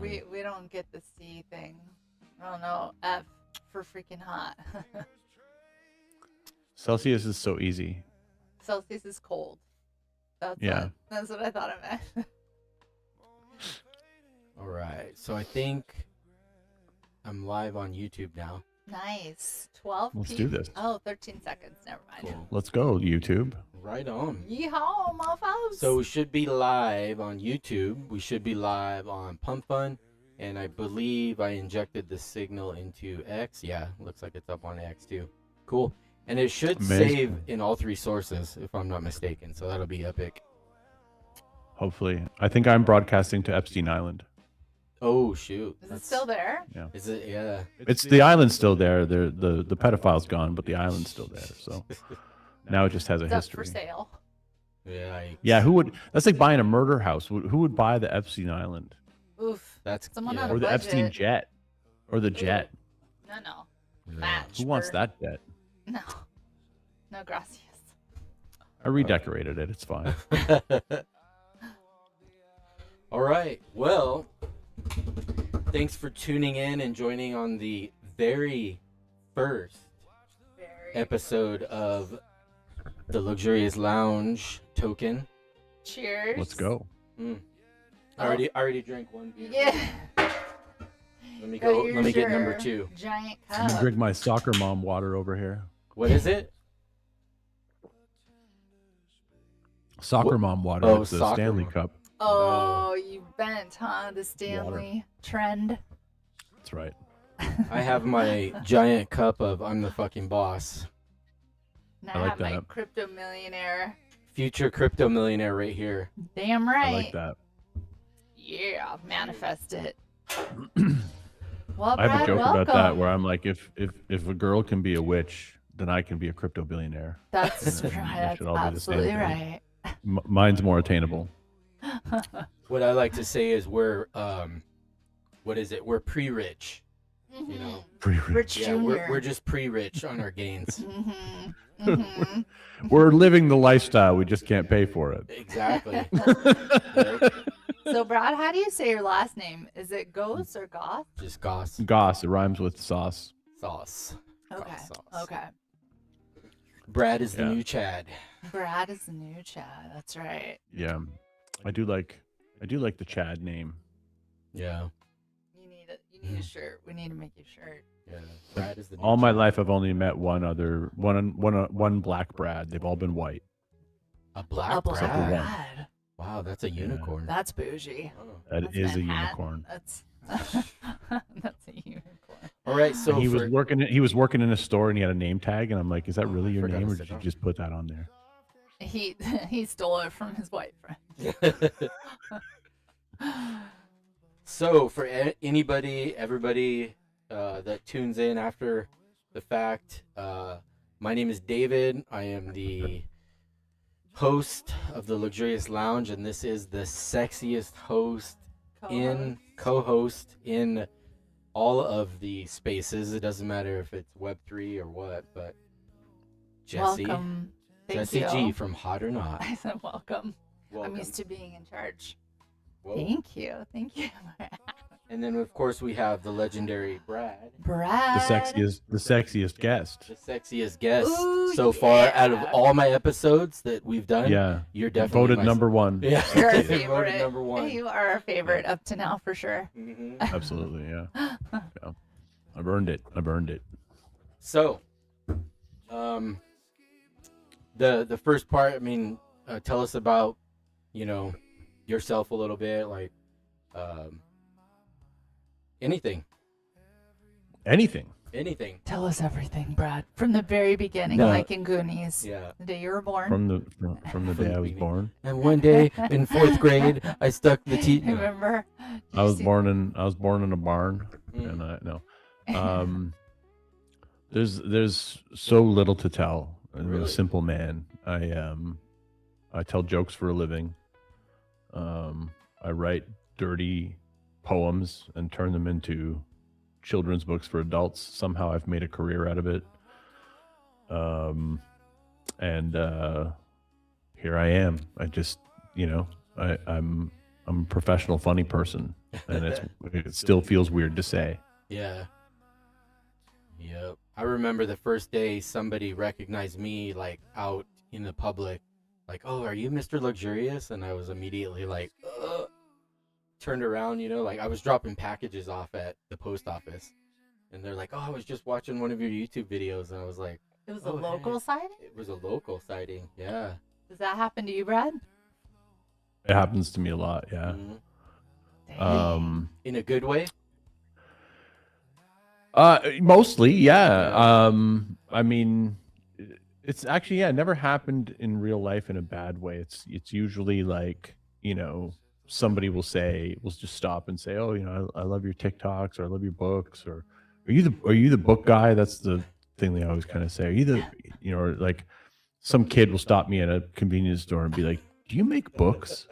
We don't get the C thing. I don't know. F for freaking hot. Celsius is so easy. Celsius is cold. Yeah. That's what I thought it meant. All right. So I think I'm live on YouTube now. Nice. 12 Let's do this. Oh, 13 seconds. Never mind. Cool. Let's go, YouTube. Right on. Yeehaw, mofos. So we should be live on YouTube. We should be live on PumpFun. And I believe I injected the signal into X. Yeah, looks like it's up on X too. Cool. And it should save in all three sources, if I'm not mistaken. So that'll be epic. Hopefully. I think I'm broadcasting to Epstein Island. Oh, shoot. Is it still there? Yeah. Is it? Yeah. It's the island's still there. The pedophile's gone, but the island's still there. So now it just has a It's up history. for sale. Yeah. Yeah, who would? That's like buying a murder house. Who would buy the Epstein Island? Oof. That's Someone yeah. on a Or the budget. Epstein jet? Or the jet? No. Yeah. Match. Who wants for- that jet? No. No, gracias. I redecorated it. It's fine. All right. Well, thanks for tuning in and joining on the very first episode of the Luxurious Lounge Token. Cheers. Let's go. I already drank one beer. Yeah. Let me Go go. Let me use get number your 2. Giant Let me cup. drink my soccer mom water over here. What is it? Soccer What? mom water. Oh, It's a soccer Stanley mom. cup. Oh, you bent, huh? The Stanley trend. That's right. I have my giant cup of I'm the fucking boss. Now I I like have my that. crypto millionaire. Future crypto millionaire right here. Damn right. I like that. Yeah, manifest it. Well, I have a Brad, joke welcome. about that where I'm like, if a girl can be a witch, then I can be a crypto billionaire. That's It right. That's should all be the same absolutely thing. right. Mine's more attainable. What I like to say is we're what is it? We're pre-rich. You know. Rich Yeah, Junior. we're just pre-rich on our gains. We're living the lifestyle. We just can't pay for it. Exactly. Right? So, Brad, how do you say your last name? Is it Gosse or Goth? Just goss Goss. It rhymes with sauce. sauce. Okay. Goss sauce. Okay. Brad is the Yeah. new Chad. Brad is the new Chad. That's right. Yeah, I do like the Chad name. Yeah. You need a shirt. We need to make you a shirt. Yeah. Brad is the new All my Chad. life, I've only met one black Brad. They've all been white. A black A black Except for one. Brad. Wow, that's a unicorn. That's bougie. Oh. That That's is a Manhattan. unicorn. That's that's a unicorn. All right, so And he was for- working. He was working in a store, and he had a name tag. And I'm like, "Is that really I your forgot name, to or sit did you down. just put that on there?" He stole it from his white friend. So for anybody, everybody that tunes in after the fact, my name is David. I am the host of the Luxurious Lounge, and this is the sexiest co-host in all of the spaces. It doesn't matter if it's Web3 or what, but Jesse, Welcome. Thank Jesse you. G from Hot or Not. I said welcome. Welcome. I'm used to being in charge. Whoa. Thank you. Thank you. And then of course we have the legendary Brad. Brad. The sexiest guest. The sexiest guest Ooh, so far out of yeah. all my episodes that we've done. Yeah, You're definitely voted my- number one. Yeah, You're our voted favorite. number one. You are our favorite up to now for sure. Mhm. Absolutely, yeah. Yeah. I've earned it. So, the first part. I mean, tell us about yourself a little bit, like anything. Anything. Tell us everything, Brad. From the very beginning, No. like in Goonies. Yeah. The day you were born. From the day I was beginning. born. And one day in 4th grade, I stuck the teeth. Remember? I was born in a barn, Mm. and there's so little to tell. I'm Really? a simple man. I tell jokes for a living. I write dirty poems and turn them into children's books for adults. Somehow I've made a career out of it. And here I am. I just, I'm a professional funny person, and it still feels weird to say. Yeah. Yep. I remember the first day somebody recognized me like out in the public, like, "Oh, are you Mr. Luxurious?" And I was immediately like, turned around, like I was dropping packages off at the post office, and they're like, "Oh, I was just watching one of your YouTube videos," and I was like, It was a "Oh, local hey." sighting? It was a local sighting. Yeah. Does that happen to you, Brad? It happens to me a lot. Yeah. Dang. In a good way. Mostly, yeah. Yeah. I mean, it's actually, yeah, it never happened in real life in a bad way. It's usually like, somebody will just stop and say, "Oh, I love your TikToks, or I love your books," or are you the book guy? That's the thing they always kind of say. Are you the, or like some kid will stop me at a convenience store and be like, "Do you make books?"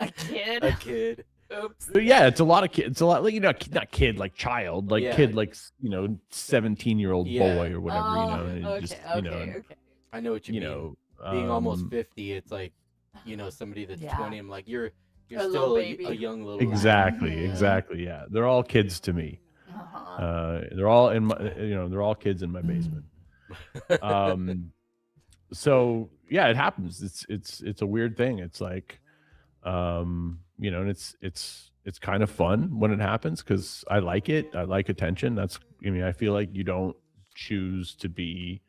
A kid? A kid. Oops. But yeah, it's a lot of kids. It's a lot, like, not kid like child, like Yeah. kid like 17-year-old Yeah. boy or whatever, Oh, and it okay, just, okay. I know what you mean. know, Being almost 50, it's like, somebody that's Yeah. 20. I'm like, you're A little still baby. a young little. exactly, Yeah. exactly, yeah. They're all kids to me. They're all in my, they're all kids in my basement. So yeah, it happens. It's a weird thing. It's like, and it's kind of fun when it happens because I like it. I like attention. I feel like you don't choose to be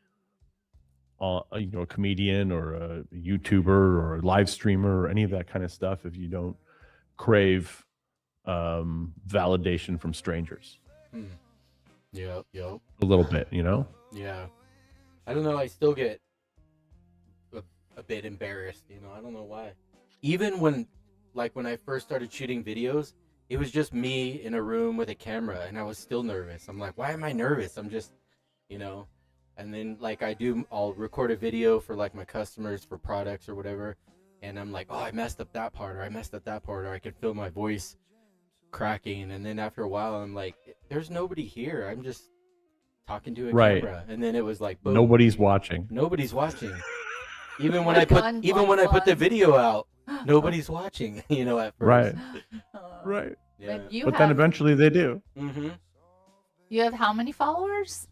a comedian or a YouTuber or a live streamer or any of that kind of stuff if you don't crave validation from strangers. Yep. A little bit, Yeah. I don't know. I still get a bit embarrassed. I don't know why. Even when I first started shooting videos, it was just me in a room with a camera, and I was still nervous. I'm like, why am I nervous? I'm just, and then I'll record a video for like my customers for products or whatever, and I'm like, oh, I messed up that part, or I messed up that part, or I could feel my voice cracking, and then after a while, I'm like, there's nobody here. I'm just talking to a camera, and then it was like, boom, nobody's watching. Nobody's watching. Even when I put the video out, nobody's watching. At first. Right. Yeah. But then eventually they do. Mm-hmm. You have how many followers?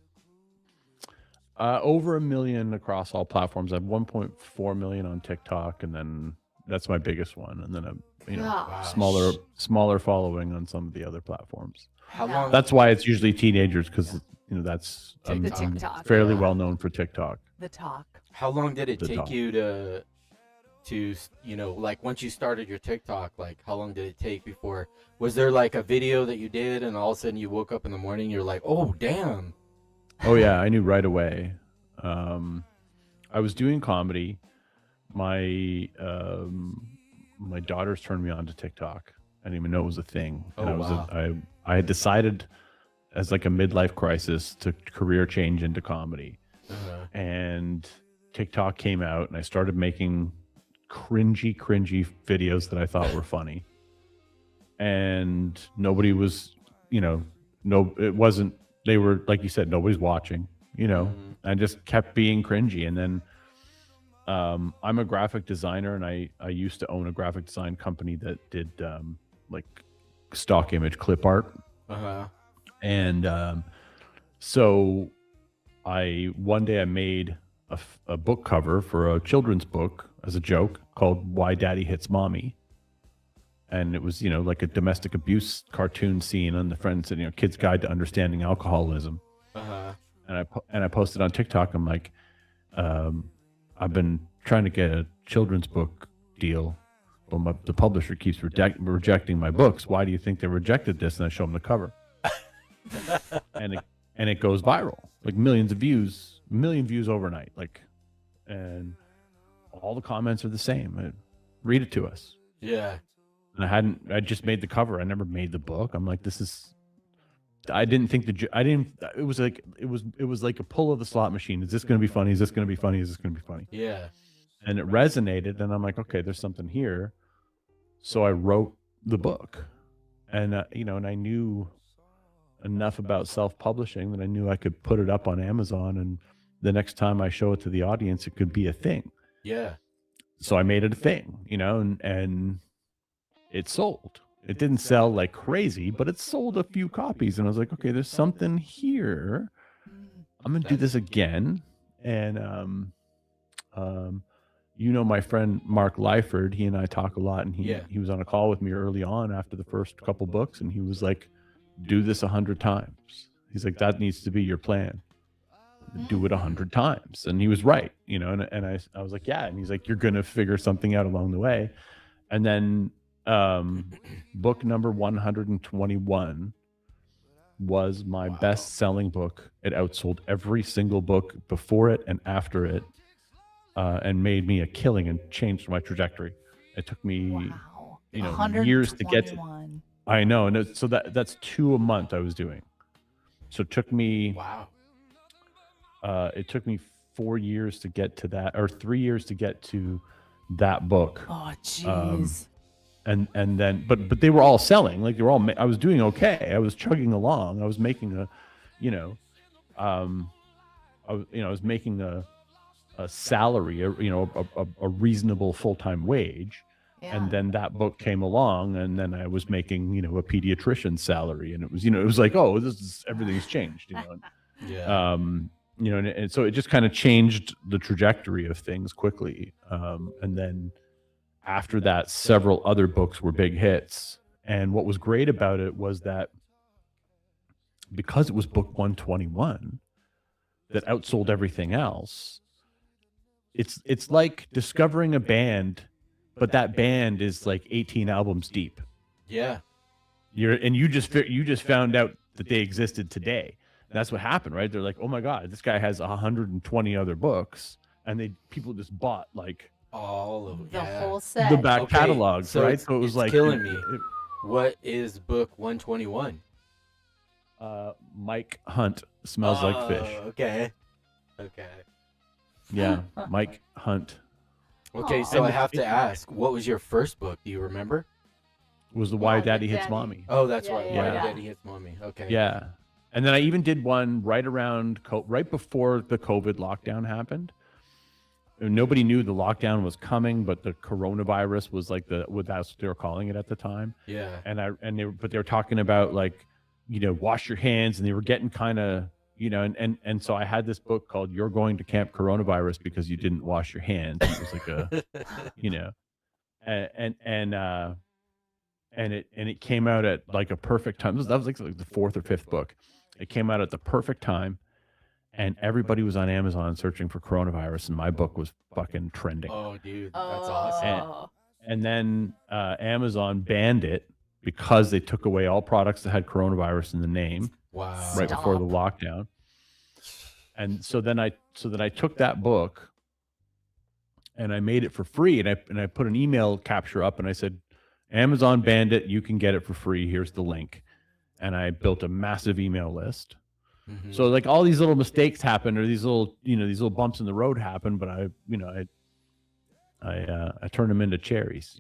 Over 1 million across all platforms. I have 1.4 million on TikTok, and then that's my biggest one. And then smaller following on some of the other platforms. How long? That's why it's usually teenagers, because that's The TikTok. fairly well known for TikTok. The talk. How long did it The take talk. you to like once you started your TikTok? Like, how long did it take before? Was there like a video that you did, and all of a sudden you woke up in the morning, you're like, oh damn. Oh yeah, I knew right away. I was doing comedy. My my daughters turned me on to TikTok. I didn't even know it was a thing. And I had decided as like a midlife crisis to career change into comedy. And TikTok came out, and I started making cringy videos that I thought were funny. And nobody was, it wasn't, they were, like you said, nobody's watching, I just kept being cringy. And then I'm a graphic designer, and I used to own a graphic design company that did like stock image clip art. And so one day I made a book cover for a children's book as a joke called Why Daddy Hits Mommy. And it was, like a domestic abuse cartoon scene on the front, said, Kid's Guide to Understanding Alcoholism. And I posted on TikTok. I'm like, I've been trying to get a children's book deal, but the publisher keeps rejecting my books. Why do you think they rejected this? And I show them the cover. and it goes viral, like million views overnight. And all the comments are the same. Read it to us. Yeah. And I just made the cover. I never made the book. I'm like, I didn't think it was like a pull of the slot machine. Is this going to be funny? Is this going to be funny? Is this going to be funny? Yeah. And it resonated. And I'm like, okay, there's something here. So I wrote the book, and and I knew enough about self-publishing that I knew I could put it up on Amazon, and the next time I show it to the audience, it could be a thing. Yeah. So I made it a thing, and it sold. It didn't sell like crazy, but it sold a few copies. And I was like, okay, there's something here. I'm going to do this again. And, you know, my friend Mark Lyford, he and I talk a lot, and he was on a call with me early on after the first couple books. And he was like, do this 100 times. He's like, that needs to be your plan. Do it 100 times. And he was right, you know, and I was like, yeah. And he's like, you're going to figure something out along the way. And then book number 121 was my best-selling book. It outsold every single book before it and after it, and made me a killing and changed my trajectory. It took me years to get to. I know, and so that's 2 a month I was doing. So it took me it took me 4 years to get to that, or 3 years to get to that book. Oh, jeez. And then, but they were all selling. Like, they were all. I was doing okay. I was chugging along. I was making a, I was making a salary, a reasonable full-time wage. Yeah. And then that book came along, and then I was making, a pediatrician's salary, and it was like, oh, everything's changed, Yeah. And so it just kind of changed the trajectory of things quickly. And then after that, several other books were big hits. And what was great about it was that because it was book 121 that outsold everything else, it's like discovering a band, but that band is like 18 albums deep. Yeah. You just found out that they existed today. And that's what happened, right? They're like, oh my God, this guy has 120 other books, and people just bought like all of the whole set, the back catalogs, so right? So it was like killing me. What is book 121? Mike Hunt Smells Like Fish. Okay. Yeah, Mike Hunt. Okay, so I have to ask, what was your first book? Do you remember? It was the Why Daddy Hits Mommy. Oh, that's right. Yeah. Why Daddy Hits Mommy. Okay. Yeah, and then I even did one right before the COVID lockdown happened. Nobody knew the lockdown was coming, but the coronavirus was like that's what they were calling it at the time. Yeah. And they were talking about like, wash your hands, and they were getting kind of, and so I had this book called You're Going to Camp Coronavirus Because You Didn't Wash Your Hands. It was like and it came out at like a perfect time. That was like the fourth or fifth book. It came out at the perfect time. And everybody was on Amazon searching for coronavirus, and my book was fucking trending. Oh, dude, that's awesome. And then Amazon banned it because they took away all products that had coronavirus in the name. Wow! Right before the lockdown. And so then I took that book, and I made it for free, and I put an email capture up, and I said, Amazon banned it. You can get it for free. Here's the link. And I built a massive email list. Mm-hmm. So like all these little mistakes happen, or these little bumps in the road happen, but I turn them into cherries,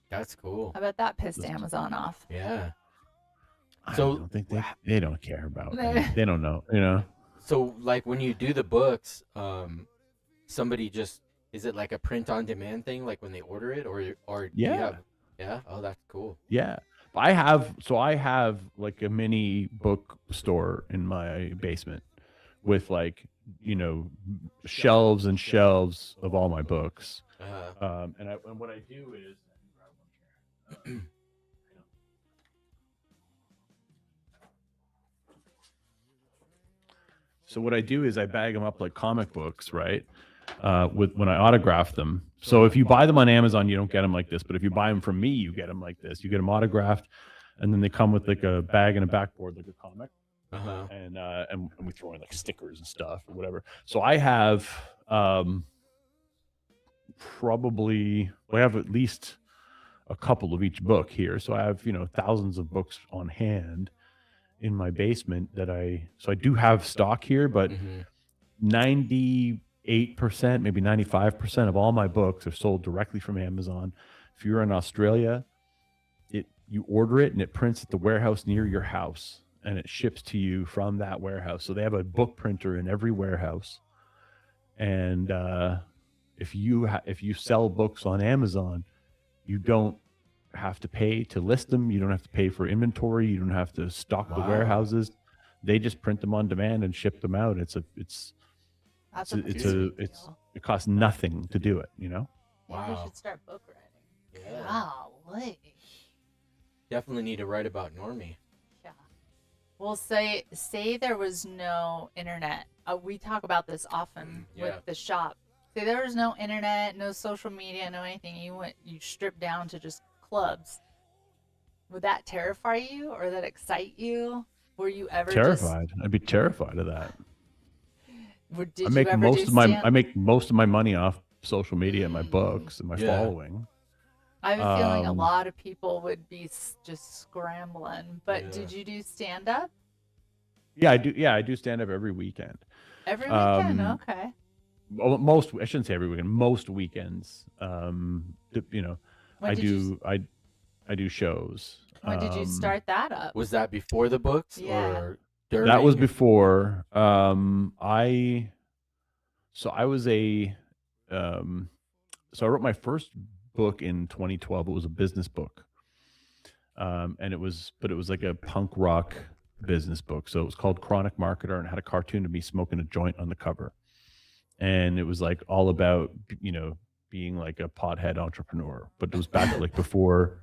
That's cool. I bet that pissed Amazon off. Yeah. So I don't think they don't care about me. They don't know, So like when you do the books, somebody is it like a print on demand thing, like when they order it, or yeah. Oh, that's cool. Yeah. I have like a mini bookstore in my basement with like, shelves and shelves of all my books. And what I do is so what I do is I bag them up like comic books, right? When I autograph them. So if you buy them on Amazon, you don't get them like this. But if you buy them from me, you get them like this. You get them autographed, and then they come with like a bag and a backboard, like a comic. And we throw in like stickers and stuff or whatever. So I have I have at least a couple of each book here. So I have thousands of books on hand in my basement so I do have stock here, but 98%, maybe 95% of all my books are sold directly from Amazon. If you're in Australia, you order it and it prints at the warehouse near your house, and it ships to you from that warehouse. So they have a book printer in every warehouse. And if you sell books on Amazon, you don't have to pay to list them. You don't have to pay for inventory. You don't have to stock the Wow. warehouses. They just print them on demand and ship them out. That's a it costs nothing to do it, you know? Maybe we Wow. should start book writing. Yeah. Golly. Definitely need to write about Normie. Yeah. Well, say there was no internet. We talk about this often Yeah. with the shop. Say there was no internet, no social media, no anything. You stripped down to just clubs. Would that terrify you or that excite you? Were you ever Terrified. I'd be terrified of that. Did I make you ever most do of my stand- I make most of my money off social media and my books and my Yeah. following. I have a feeling a Um, lot of people would be just scrambling. But Yeah. did you do stand up Yeah, I do. Yeah, I do stand up every weekend. every weekend? Um, Okay. Well, most, I shouldn't say every weekend. Most weekends. You know, When I did you do. I do shows. When did you start that up? Was that before the books Yeah. or during? That was or- before. I was a. So I wrote my first book in 2012. It was a business book. And it was like a punk rock business book. So it was called Chronic Marketer, and it had a cartoon of me smoking a joint on the cover. And it was like all about, you know, being like a pothead entrepreneur, but it was back like before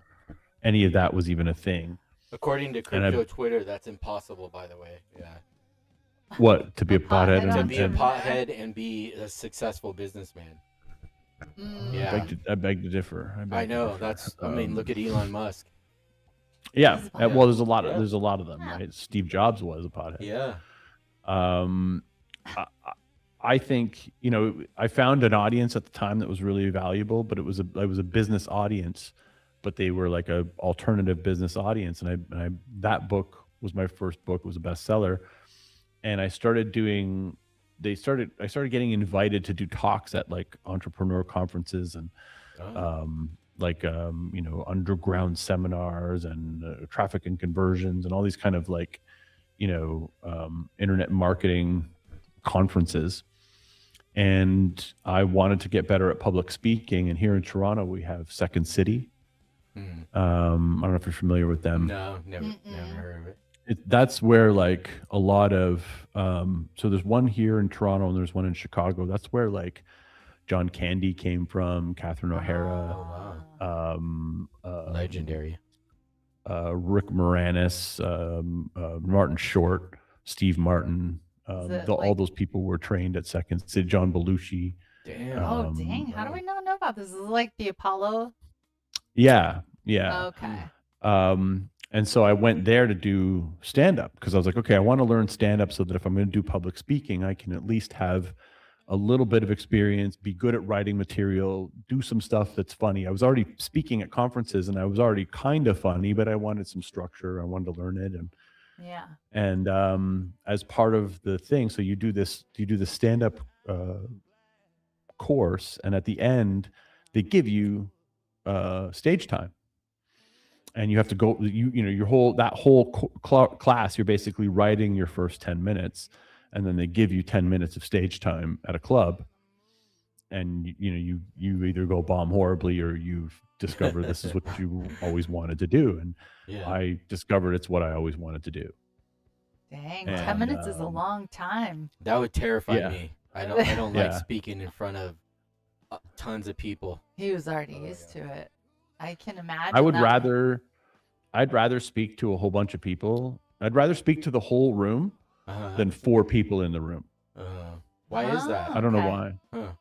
any of that was even a thing. According to And I- crypto Twitter, that's impossible, by the way. Yeah. What, to be a A pothead pothead To and, be a and pothead and be a successful businessman. Mm. Yeah. I beg to differ. beg I to know. differ. That's. I mean, look at Elon Musk. Yeah. He's a pothead. Well, there's a lot of Yeah. there's a lot of them, Yeah. right? Steve Jobs was a pothead. Yeah. I think, you know, I found an audience at the time that was really valuable, but it was a business audience, but they were like a alternative business audience. And I that book was my first book. It was a bestseller. And I started getting invited to do talks at like entrepreneur conferences and Oh. you know, underground seminars and traffic and conversions and all these kind of like, you know, internet marketing conferences. And I wanted to get better at public speaking. And here in Toronto, we have Second City. Hmm. I don't know if you're familiar with them. No, never Mm-mm. heard of it. That's where like a lot of so there's one here in Toronto and there's one in Chicago. That's where like John Candy came from, Catherine O'Hara, wow. um, Legendary. Rick Moranis, Martin Short, Steve Martin. Is it All like- those people were trained at Second City. John Belushi. Damn. Oh, Um, dang. How do we not know about this? Is it like the Apollo? Yeah. Okay. And so I went there to do stand up because I was like, okay, I want to learn stand up so that if I'm going to do public speaking, I can at least have a little bit of experience, be good at writing material, do some stuff that's funny. I was already speaking at conferences and I was already kind of funny, but I wanted some structure. I wanted to learn it. Yeah. And as part of the thing, so you do the stand up course, and at the end, they give you stage time. And you have to go, you know, your whole class, you're basically writing your first 10 minutes, and then they give you 10 minutes of stage time at a club. And you know, you either go bomb horribly or you discover this is what you always wanted to do. And Yeah. I discovered it's what I always wanted to do. Dang. 10 And, minutes is a long time. That would terrify Yeah. me. I don't like Yeah. speaking in front of tons of people. He was already Oh, used to it. I can imagine. I would that. I'd rather speak to a whole bunch of people. I'd rather speak to the whole room Uh-huh. than 4 people in the room. Why is that? I don't know Okay. why. Huh.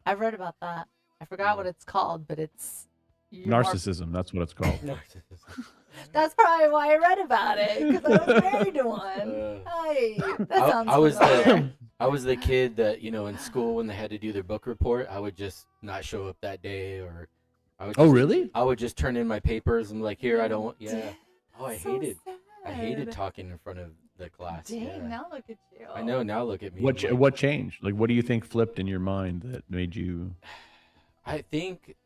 I've read about that. I forgot what it's called, but it's you're more- Narcissism, that's what it's called. Narcissism. That's probably why I read about it, because I was married to one. Hey, that sounds I was familiar. I was the kid that, you know, in school when they had to do their book report, I would just not show up that day, or I would Oh, just, really? I would just turn in my papers and like, here, I don't want. Yeah. Dang, Oh, I so hated sad. talking in front of the class. Dang, Yeah. now look at you. I know. Now look at me. What I'm like, what changed? Like, what do you think flipped in your mind that made you? I think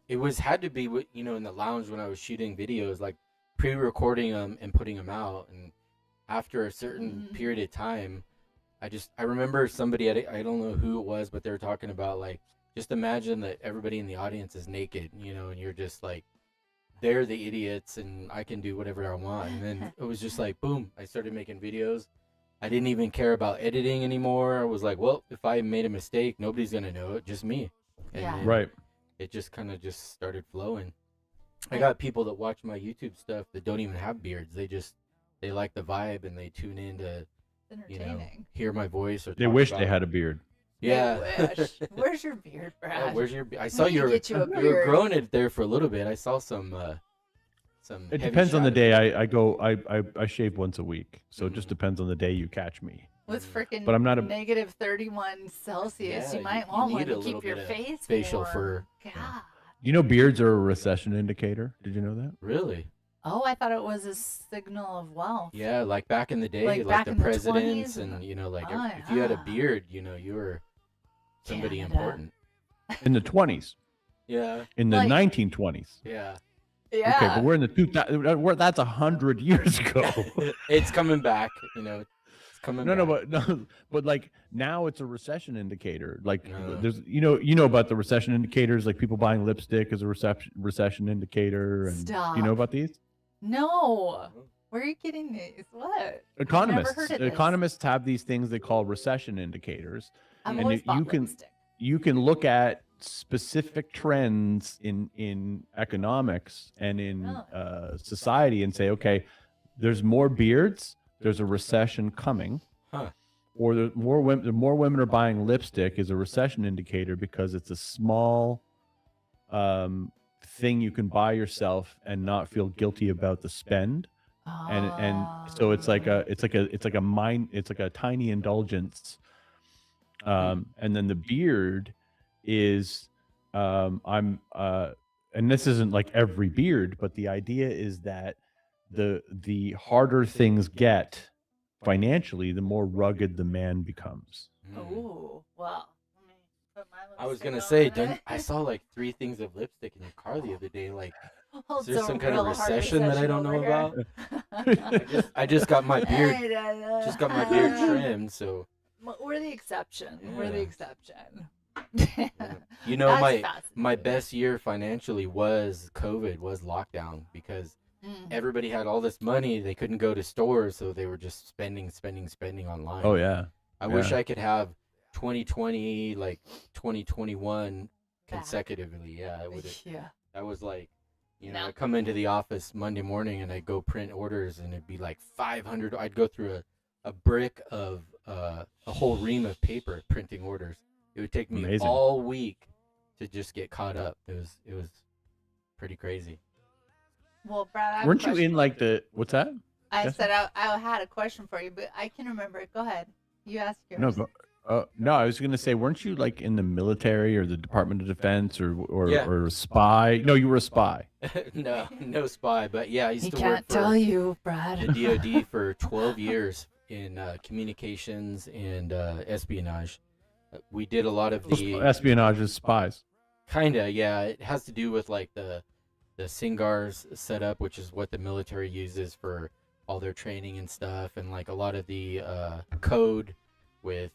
it was had to be you know, in the lounge when I was shooting videos, like pre-recording them and putting them out, and after a certain Mhm. period of time, I remember somebody I don't know who it was, but they were talking about like, just imagine that everybody in the audience is naked, you know, and you're just like they're the idiots and I can do whatever I want. And then it was just like, boom, I started making videos. I didn't even care about editing anymore. I was like, well, if I made a mistake, nobody's going to know it, just me. And Yeah. then Right. it just kind of just started flowing. I got people that watch my YouTube stuff that don't even have beards. They like the vibe and they tune in to, It's you know, entertaining. hear my voice or They talk wish about they had a beard. Yeah. They wish. Where's your beard, Yeah, Brad? where's your I saw We need you to were get you a you were beard. growing it there for a little bit. I saw some It heavy depends on the shadow. day. I shave once a week, so it just Mhm. depends on the day you catch me. With freaking But I'm not a- negative 31 Celsius, Yeah, you might you want need one a to little keep your bit of face facial warm. fur. God. You know, beards are a recession indicator. Did you know that? Really? Oh, I thought it was a signal of wealth. Yeah, like back in the day, Like like back the in the presidents 20s and and you know, like Oh, if you had a yeah. beard, you know, you were somebody Canada. important. In the 20s, Yeah, in the Like- 1920s. yeah. Yeah. Okay, but we're in the 2000. That's 100 years ago. It's coming back, you know. It's coming No, back. but like now it's a recession indicator. Like No. there's you know about the recession indicators, like people buying lipstick as a recession indicator, and Stop. you know about these? No. Where are you getting these? What? Economists heard of this. economists have these things they call recession indicators. I've And always you bought can- lipstick. You can look at specific trends in economics and in society and say, okay, there's more beards, there's a recession coming. Huh. Or the more women are buying lipstick is a recession indicator because it's a small thing you can buy yourself and not feel guilty about the spend. And so it's like a tiny indulgence. And then the beard is and this isn't like every beard, but the idea is that the harder things get financially, the more rugged the man becoms. Mm. Oh, well. Let me put my I was lipstick gonna on say, it. I saw like 3 things of lipstick in your car the other day. Like, Oh, is there it's a some kind of real hard recession that I don't know over about? here. I just got my beard, just got my beard trimmed. trimmed. So We're the exception. We're the Yeah. exception. you know, That's my fascinating. best year financially was COVID, was lockdown, because Mm. everybody had all this money, they couldn't go to stores, so they were just spending online. Oh yeah. I wish yeah. I could have 2020 like 2021 Back. consecutively. Yeah, I would. Yeah. I was like, you know, No. I come into the office Monday morning and I go print orders and it'd be like 500. I'd go through a brick of a whole ream of paper printing orders. It would take me Amazing. all week to just get caught up. It was pretty crazy. Well, Brad, I have a Weren't you question. in like the what's that? I Yes? said I had a question for you, but I can remember it. Go ahead. You ask yours. No, I was gonna say, weren't you like in the military or the Department of Defense or Yeah. or a spy? No, you were a spy. no spy, but yeah, I used He to can't work for tell you, the Brad. DoD for 12 years in communications and espionage. We did a lot of the Espionage is spies. kinda, yeah. It has to do with like the SINGAR's setup, which is what the military uses for all their training and stuff, and like a lot of the code with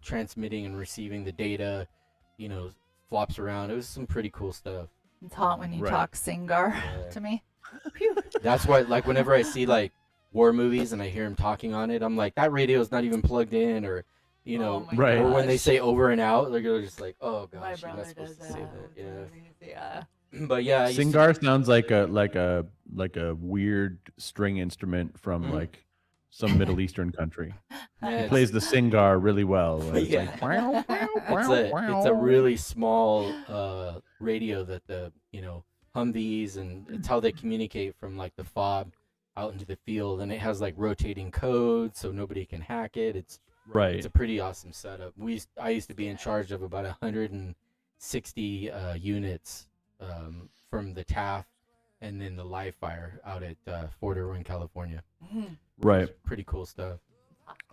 transmitting and receiving the data, flops around. It was some pretty cool stuff. It's hot when you Right. talk Singar Yeah. to me. Phew. That's why, like, whenever I see like war movies and I hear him talking on it, I'm like, that radio's not even plugged in, or Oh my Right. or when they gosh. say over and out, they're just like, oh My gosh, you're not brother supposed does to say that. that. with Yeah. movies, yeah. But yeah, I used to- Singar sounds like a weird string instrument from Mm. like some Middle Eastern country. yeah, He it's- plays the Singar really well. It's Yeah. like, wow, it's a really small radio that the Humvees, and it's how they communicate from like the fob out into the field, and it has like rotating code so nobody can hack it. It's right. a pretty awesome setup. I used to be in charge of about 160 units from the TAF and then the live fire out at Fort Irwin, California. Mhm. Right. Pretty cool stuff.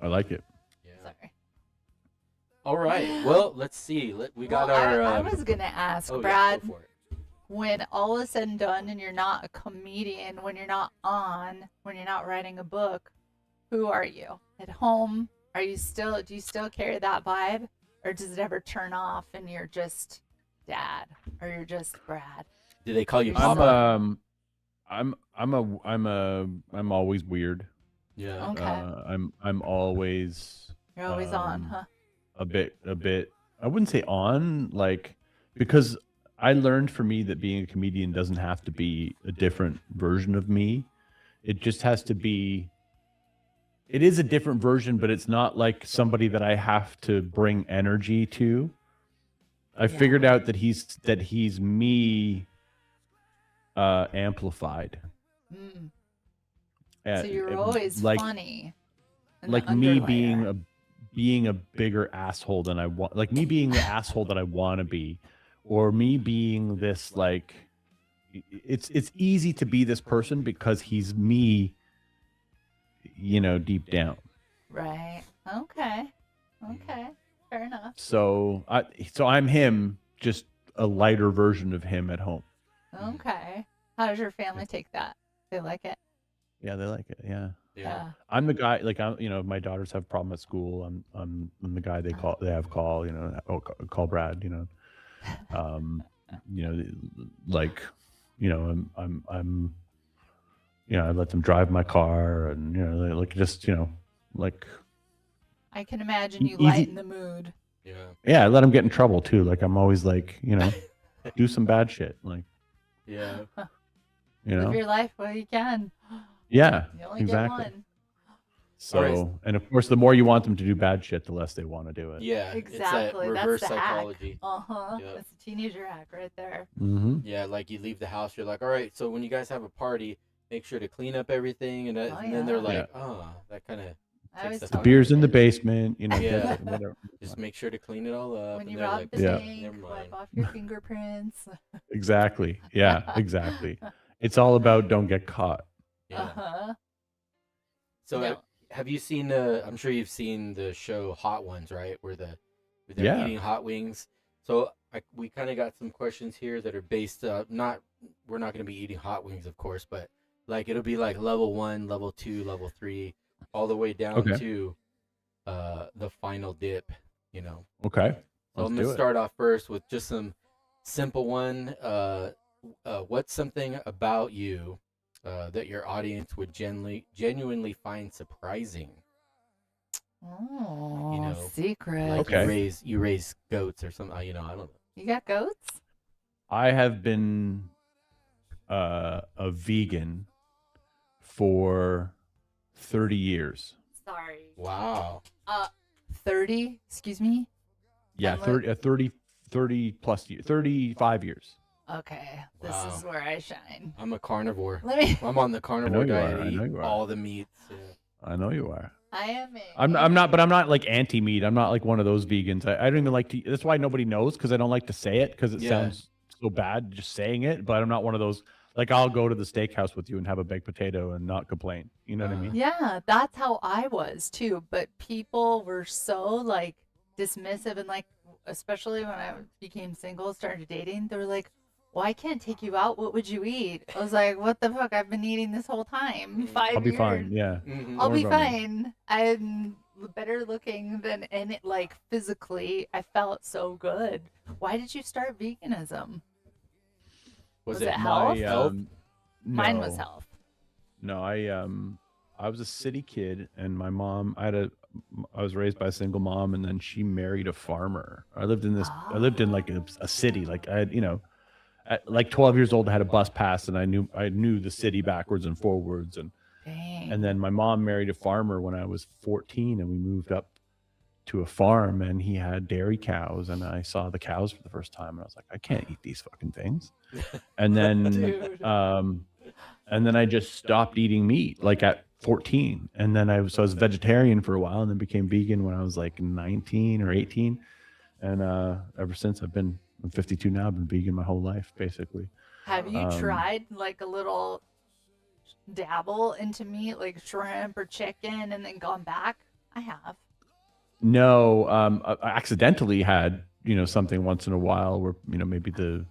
I like it. Yeah. Sorry. All right. Well, let's see. We got Well, our. I was gonna ask, oh, yeah, Brad, go for it. when all is said and done, and you're not a comedian, when you're not writing a book, who are you at home? Do you still carry that vibe, or does it ever turn off and you're just Dad, or you're just Brad? Do they call you I'm, Papa? I'm always weird. Yeah. Okay. I'm always You're always on, huh? a bit I wouldn't say on, like, because I learned for me that being a comedian doesn't have to be a different version of me. It just has to be, it is a different version, but it's not like somebody that I have to bring energy to. I figured out that he's me amplified. Mm. Uh, So you're it- always like funny. In like the me underlayer. being a bigger asshole than I want, like me being the asshole that I want to be, or me being this, like, it's easy to be this person because he's me, deep down. Right. Okay. Okay. Fair enough. So I'm him, just a lighter version of him at home. Okay. How does your family take that? They like it? Yeah, they like it. Yeah. Yeah. I'm the guy, like, my daughters have a problem at school. I'm the guy they have call, call Brad, um, like, I'm, I let them drive my car, and, like, just, like, I can imagine you easy. lighten the mood. Yeah. Yeah, I let them get in trouble too. Like, I'm always like, do some bad shit. Like, Yeah. Live your life while you can. Yeah, You only exactly. get one. So, and of course, the more you want them to do bad shit, the less they want to do it. Yeah. Exactly. It's that reverse That's the psychology. hack. Uh-huh. Yep. That's a teenager hack right there. Mm-hmm. Yeah, like you leave the house, you're like, all right, so when you guys have a party, make sure to clean up everything, and, and then they're like, that kind of takes the The fun beer's out in of the it. basement, Yeah. whatever. Just make sure to clean it all up. When and you they're rob like, the Yeah. bank, never mind. wipe off your fingerprints. Exactly. Yeah, exactly. It's all about don't get caught. Yeah. Uh-huh. So No. have you seen the? I'm sure you've seen the show Hot Ones, right? Where they're Yeah. eating hot wings. So we kind of got some questions here that are based. Not we're not going to be eating hot wings, of course, but like it'll be like level 1, level 2, level 3, all the way down Okay. to the final dip. Okay. So I'm gonna start off first with just some simple one. What's something about you that your audience would genuinely find surprising? Oh, secret. Like Okay. you raise goats or something. I don't know. You got goats? I have been a vegan for 30 years. Sorry. Wow. 30? Excuse me? Yeah, And what- 30 plus years, 35 years. Okay. This Wow. is where I shine. I'm a carnivore. Let me. I'm on the carnivore you are. diet. I know Eat you are. all the meats. Yeah. I know you are. I am a. I'm not, but I'm not like anti-meat. I'm not like one of those vegans. I don't even like to. That's why nobody knows, because I don't like to say it, because it Yeah. sounds so bad just saying it. But I'm not one of those. Like, I'll go to the steakhouse with you and have a baked potato and not complain. You know what I mean? Yeah, that's how I was too. But people were so like dismissive, and like, especially when I became single, started dating, they were like, well, I can't take you out. What would you eat? I was like, what the fuck? I've been eating this whole time. 5 I'll be years. fine. Yeah. Mhm. I'll Don't be worry about me. fine. I'm better looking than, and it like physically, I felt so good. Why did you start veganism? Was it health? Mine was no. health. No, I was a city kid, and my mom, I was raised by a single mom, and then she married a farmer. I lived in like a city, like I had, at like 12 years old, I had a bus pass, and I knew the city backwards and forwards, and Dang. then my mom married a farmer when I was 14, and we moved up to a farm, and he had dairy cows, and I saw the cows for the first time, and I was like, I can't eat these fucking things. And then Dude. and then I just stopped eating meat, like at 14, and then I was vegetarian for a while, and then became vegan when I was like 19 or 18, and ever since I'm 52 now. I've been vegan my whole life, basically. Have you tried like a little dabble into meat, like shrimp or chicken, and then gone back? I have. No, I accidentally had something once in a while where maybe the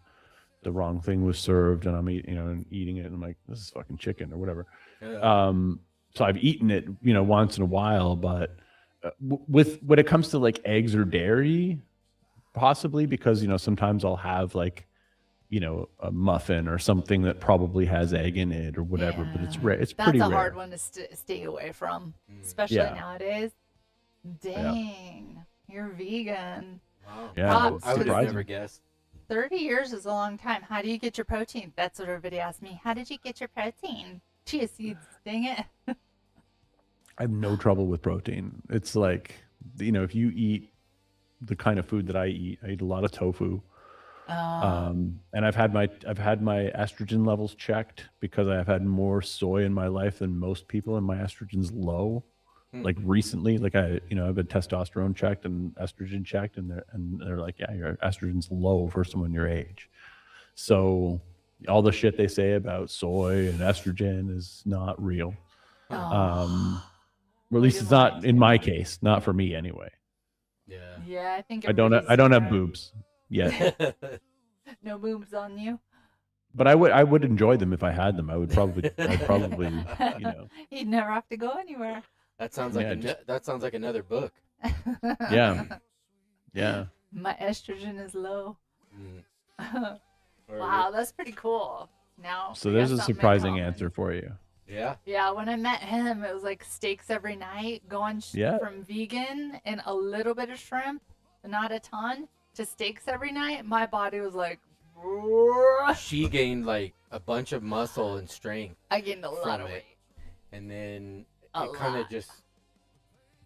wrong thing was served, and I'm eating it, and I'm like, this is fucking chicken or whatever. Yeah. So I've eaten it once in a while, but with when it comes to like eggs or dairy, possibly, because sometimes I'll have like a muffin or something that probably has egg in it or whatever. But it's Yeah. rare. It's That's pretty a rare. hard one to stay away from, especially Yeah. nowadays. Dang, you're vegan. Wow. Yeah, Props I would have surprising. never guessed. 30 years is a long time. How do you get your protein? That's what everybody asks me. How did you get your protein? Chia seeds, dang it. I have no trouble with protein. It's like, if you eat the kind of food that I eat a lot of tofu. And I've had my estrogen levels checked because I have had more soy in my life than most people, and my estrogen's low. Like recently, like I've been testosterone checked and estrogen checked, and they're like, yeah, your estrogen's low for someone your age. So all the shit they say about soy and estrogen is not real. Or at least it's not in my case, not for me anyway. Yeah. Yeah, I think I don't have boobs yet. No boobs on you. But I would enjoy them if I had them. I'd probably You'd never have to go anywhere. That sounds like that sounds like another book. Yeah. My estrogen is low. Or- Wow, that's pretty cool. Now, So we there's got a something in surprising common. answer for you. Yeah. Yeah, when I met him, it was like steaks every night, going from vegan and a little bit of shrimp, not a ton, to steaks every night. My body was like, She gained like a bunch of muscle and strength, I gained a lot From of it. weight. and then A it kind of lot. just,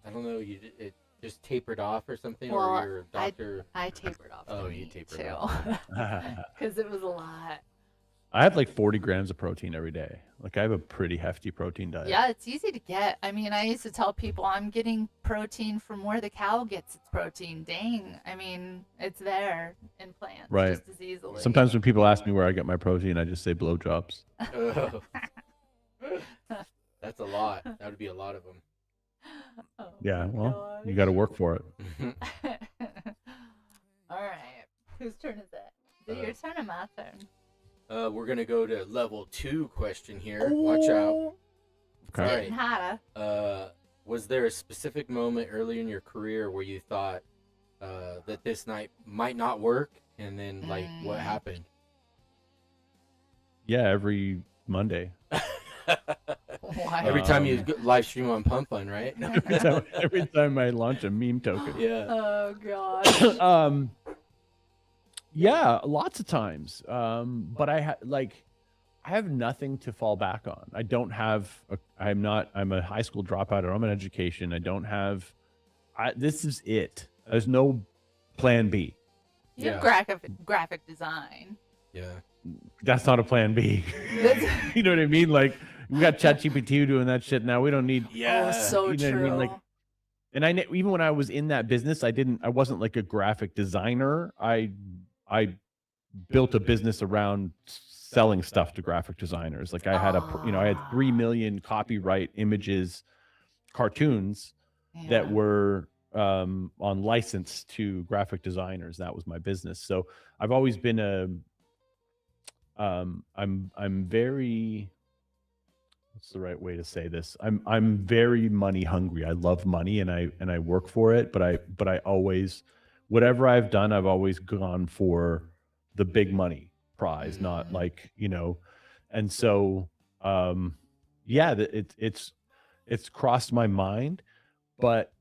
I don't know, it just tapered off or something, Well, or your doctor. I tapered off. Oh, the you meat, tapered too. I Because it was a lot. have like 40 grams of protein every day. Like I have a pretty hefty protein diet. Yeah, it's easy to get. I mean, I used to tell people I'm getting protein from where the cow gets its protein. Dang. I mean, it's there in plants Right. just as easily. Sometimes when people ask me where I get my protein, I just say blowjobs. Oh. That's a lot. That would be a lot of them. Oh, Yeah, my well, you gosh. got to work for it. All right. Whose turn is it? Is it your turn or my turn? We're gonna go to level 2 question here. Watch out. It's Okay. getting hotter. Was there a specific moment early in your career where you thought that this night might not work, and then like what happened? Yeah, every Monday. Why? Every time you live stream on PumpFun, right? every time I launch a meme token. Yeah. Oh, gosh. Yeah, lots of times. But I have nothing to fall back on. I don't have I'm a high school dropout, or I'm an education. I don't have this is it. There's no plan B. You have graphic design. Yeah. That's not a plan B. You know what I mean? Like we got ChatGPT doing that shit now. We don't need Oh, so you know true. what I mean? Like, and even when I was in that business, I wasn't like a graphic designer. I built a business around selling stuff to graphic designers. Like I had I had 3 million copyright images, cartoons that were on license to graphic designers. That was my business. So I've always been I'm very, what's the right way to say this? I'm very money hungry. I love money and I work for it, but I always, whatever I've done, I've always gone for the big money prize, not like, and so yeah, it's crossed my mind, but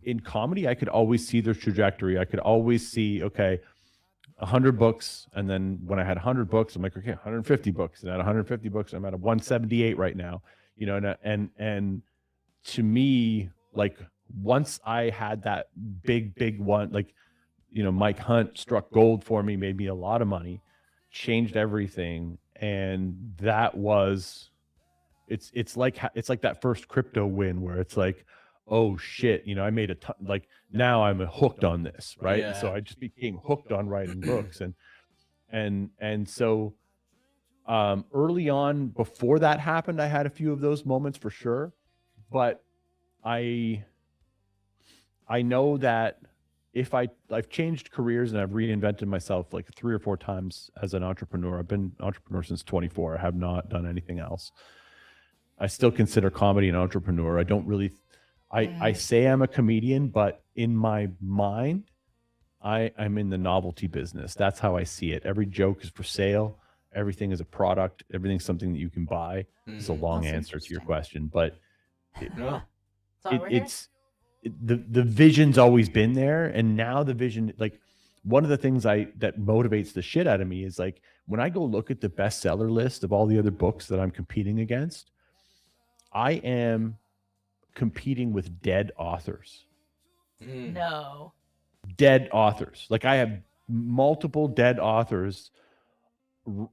in comedy, I could always see their trajectory. I could always see, okay, 100 books. And then when I had 100 books, I'm like, okay, 150 books. And at 150 books, I'm at a 178 right now, and to me, like once I had that big one, like, Mike Hunt struck gold for me, made me a lot of money, changed everything. And that was, it's like that first crypto win where it's like, oh shit, I made a ton, like now I'm hooked on this, right? Yeah. So I just became hooked on writing books, and so early on, before that happened, I had a few of those moments for sure, but I know that if I've changed careers and I've reinvented myself like 3 or 4 times as an entrepreneur. I've been an entrepreneur since 24. I have not done anything else. I still consider comedy an entrepreneur. I don't really, I say I'm a comedian, but in my mind, I'm in the novelty business. That's how I see it. Every joke is for sale. Everything is a product. Everything's something that you can buy. It's a long That's answer to your interesting. question, but it, No. That's why we're here. the vision's always been there, and now the vision, like one of the things that motivates the shit out of me is like when I go look at the bestseller list of all the other books that I'm competing against, I am competing with dead authors. No. Dead authors. Like I have multiple dead authors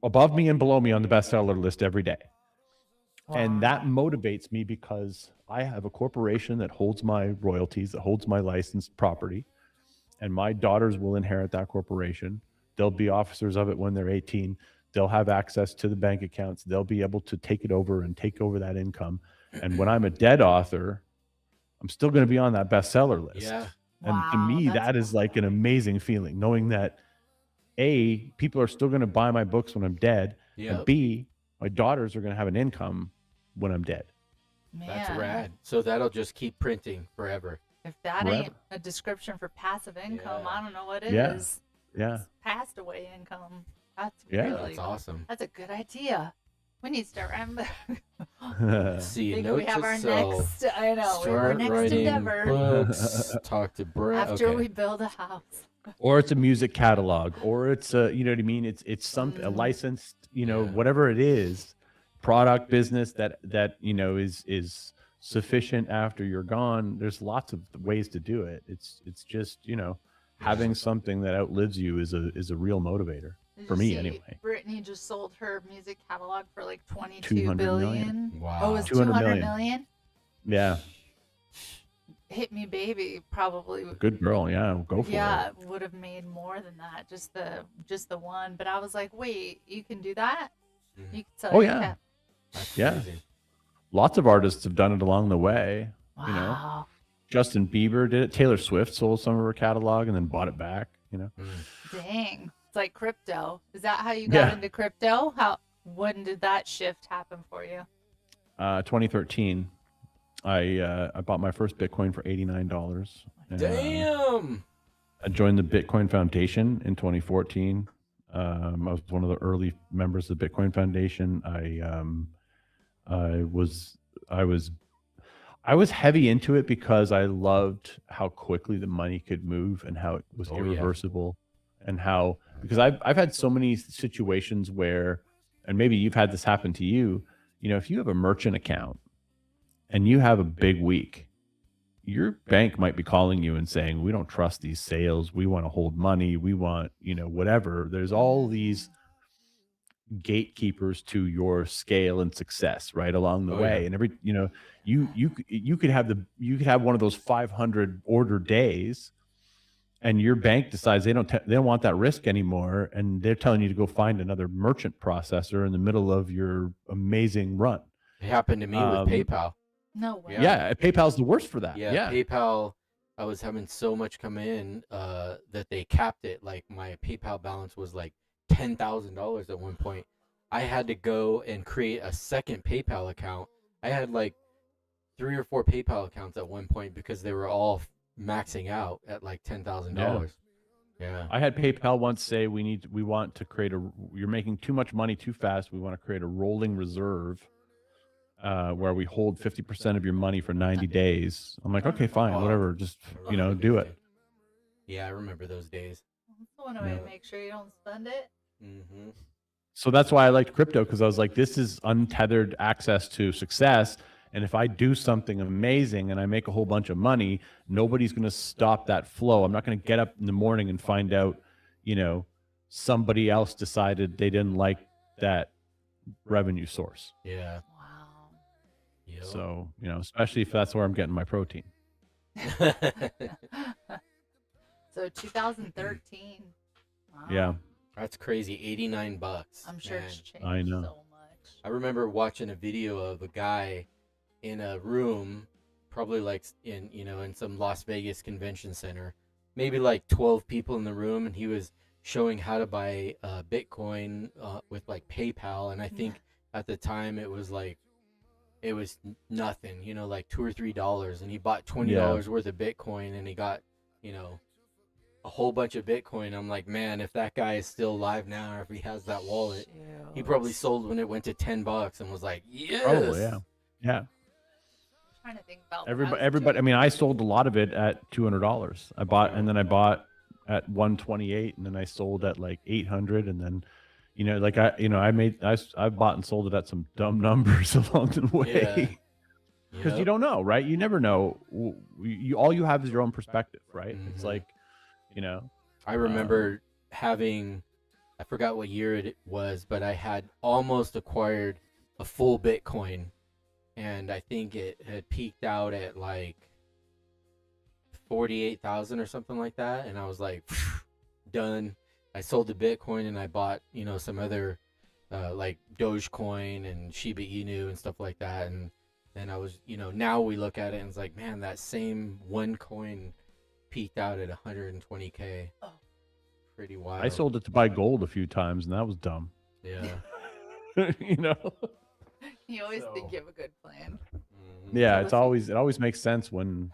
above me and below me on the bestseller list every day. And that motivates me because I have a corporation that holds my royalties, that holds my licensed property, and my daughters will inherit that corporation. They'll be officers of it when they're 18. They'll have access to the bank accounts. They'll be able to take it over and take over that income. And when I'm a dead author, I'm still going to be on that bestseller list. Yeah. And to me, that is like an amazing feeling, knowing that A, people are still going to buy my books when I'm dead, and B, my daughters are going to have an income when I'm dead. Man, That's rad. So that'll just keep printing forever. if that ain't a description for passive income, I don't know what is. Yeah. It's passed away income. That's Yeah. really That's awesome. That's a good idea. We need to start writing. Let's see. Maybe Note we have to our self. next. I know. We have our Start next writing endeavor books. Talk to Brad. after Okay. we build a house. Or it's a music catalog, or it's a, you know what I mean? It's something, a licensed, whatever it is, product business that is sufficient after you're gone. There's lots of ways to do it. It's just, having something that outlives you is a real motivator. For me, anyway. Britney just sold her music catalog for like 22 $200 billion. Wow. Oh, it was 200 million? Yeah. Hit Me Baby probably. Good girl. Yeah. Go for it. Yeah, would have made more than that. Just the one. But I was like, wait, you can do that? You can sell Oh, your yeah. cat- That's Yeah. amazing. Lots of artists have done it along the way. Wow. Justin Bieber did it. Taylor Swift sold some of her catalog and then bought it back, Dang. It's like crypto. Is that how you got into crypto? When did that shift happen for you? 2013. I bought my first Bitcoin for $89. Damn. I joined the Bitcoin Foundation in 2014. I was one of the early members of the Bitcoin Foundation. I was heavy into it because I loved how quickly the money could move and how it was irreversible, and because I've had so many situations where, and maybe you've had this happen to you, if you have a merchant account and you have a big week, your bank might be calling you and saying, we don't trust these sales. We want to hold money. We want, whatever. There's all these gatekeepers to your scale and success right along the way. And every, you could have one of those 500 order days and your bank decides they don't want that risk anymore. And they're telling you to go find another merchant processor in the middle of your amazing run. It happened to me with PayPal. No way. Yeah, PayPal's the worst for that. Yeah, PayPal, I was having so much come in that they capped it. Like my PayPal balance was like $10,000 at one point. I had to go and create a second PayPal account. I had like 3 or 4 PayPal accounts at one point because they were all maxing out at like $10,000. Yeah. I had PayPal once say we want to create you're making too much money too fast. We want to create a rolling reserve where we hold 50% of your money for 90 days. I'm like, okay, fine, whatever. Just, do it. Yeah, I remember those days. That's one way to make sure you don't spend it. Mm-hmm. So that's why I liked crypto, because I was like, this is untethered access to success. And if I do something amazing and I make a whole bunch of money, nobody's going to stop that flow. I'm not going to get up in the morning and find out, somebody else decided they didn't like that revenue source. Yeah. Wow. Yep. So, especially if that's where I'm getting my protein. So 2013. Wow. Yeah. That's crazy. $89. I'm sure it's changed I know. so much. I remember watching a video of a guy in a room, probably like in some Las Vegas convention center, maybe like 12 people in the room, and he was showing how to buy Bitcoin with like PayPal. And I think at the time it was nothing, like $2 or $3, and he bought $20 worth of Bitcoin, and he got, a whole bunch of Bitcoin. I'm like, man, if that guy is still alive now, or if he has that wallet, he probably sold when it went to $10 and was like, yes. Probably, yeah. Yeah. Trying to think about Everybody. I mean, I sold a lot of it at $200. I bought, and then I bought at 128, and then I sold at like 800, and then, like I've bought and sold it at some dumb numbers along the way. Because you don't know, right? You never know. All you have is your own perspective, right? It's like, I remember having, I forgot what year it was, but I had almost acquired a full Bitcoin, and I think it had peaked out at like 48,000 or something like that, and I was like, done. I sold the Bitcoin and I bought, some other like Dogecoin and Shiba Inu and stuff like that, and then I was, now we look at it and it's like, man, that same one coin peaked out at 120K. Oh. Pretty wild. I sold it to buy gold a few times, and that was dumb. Yeah. You always think you have a good plan. Yeah, it always makes sense when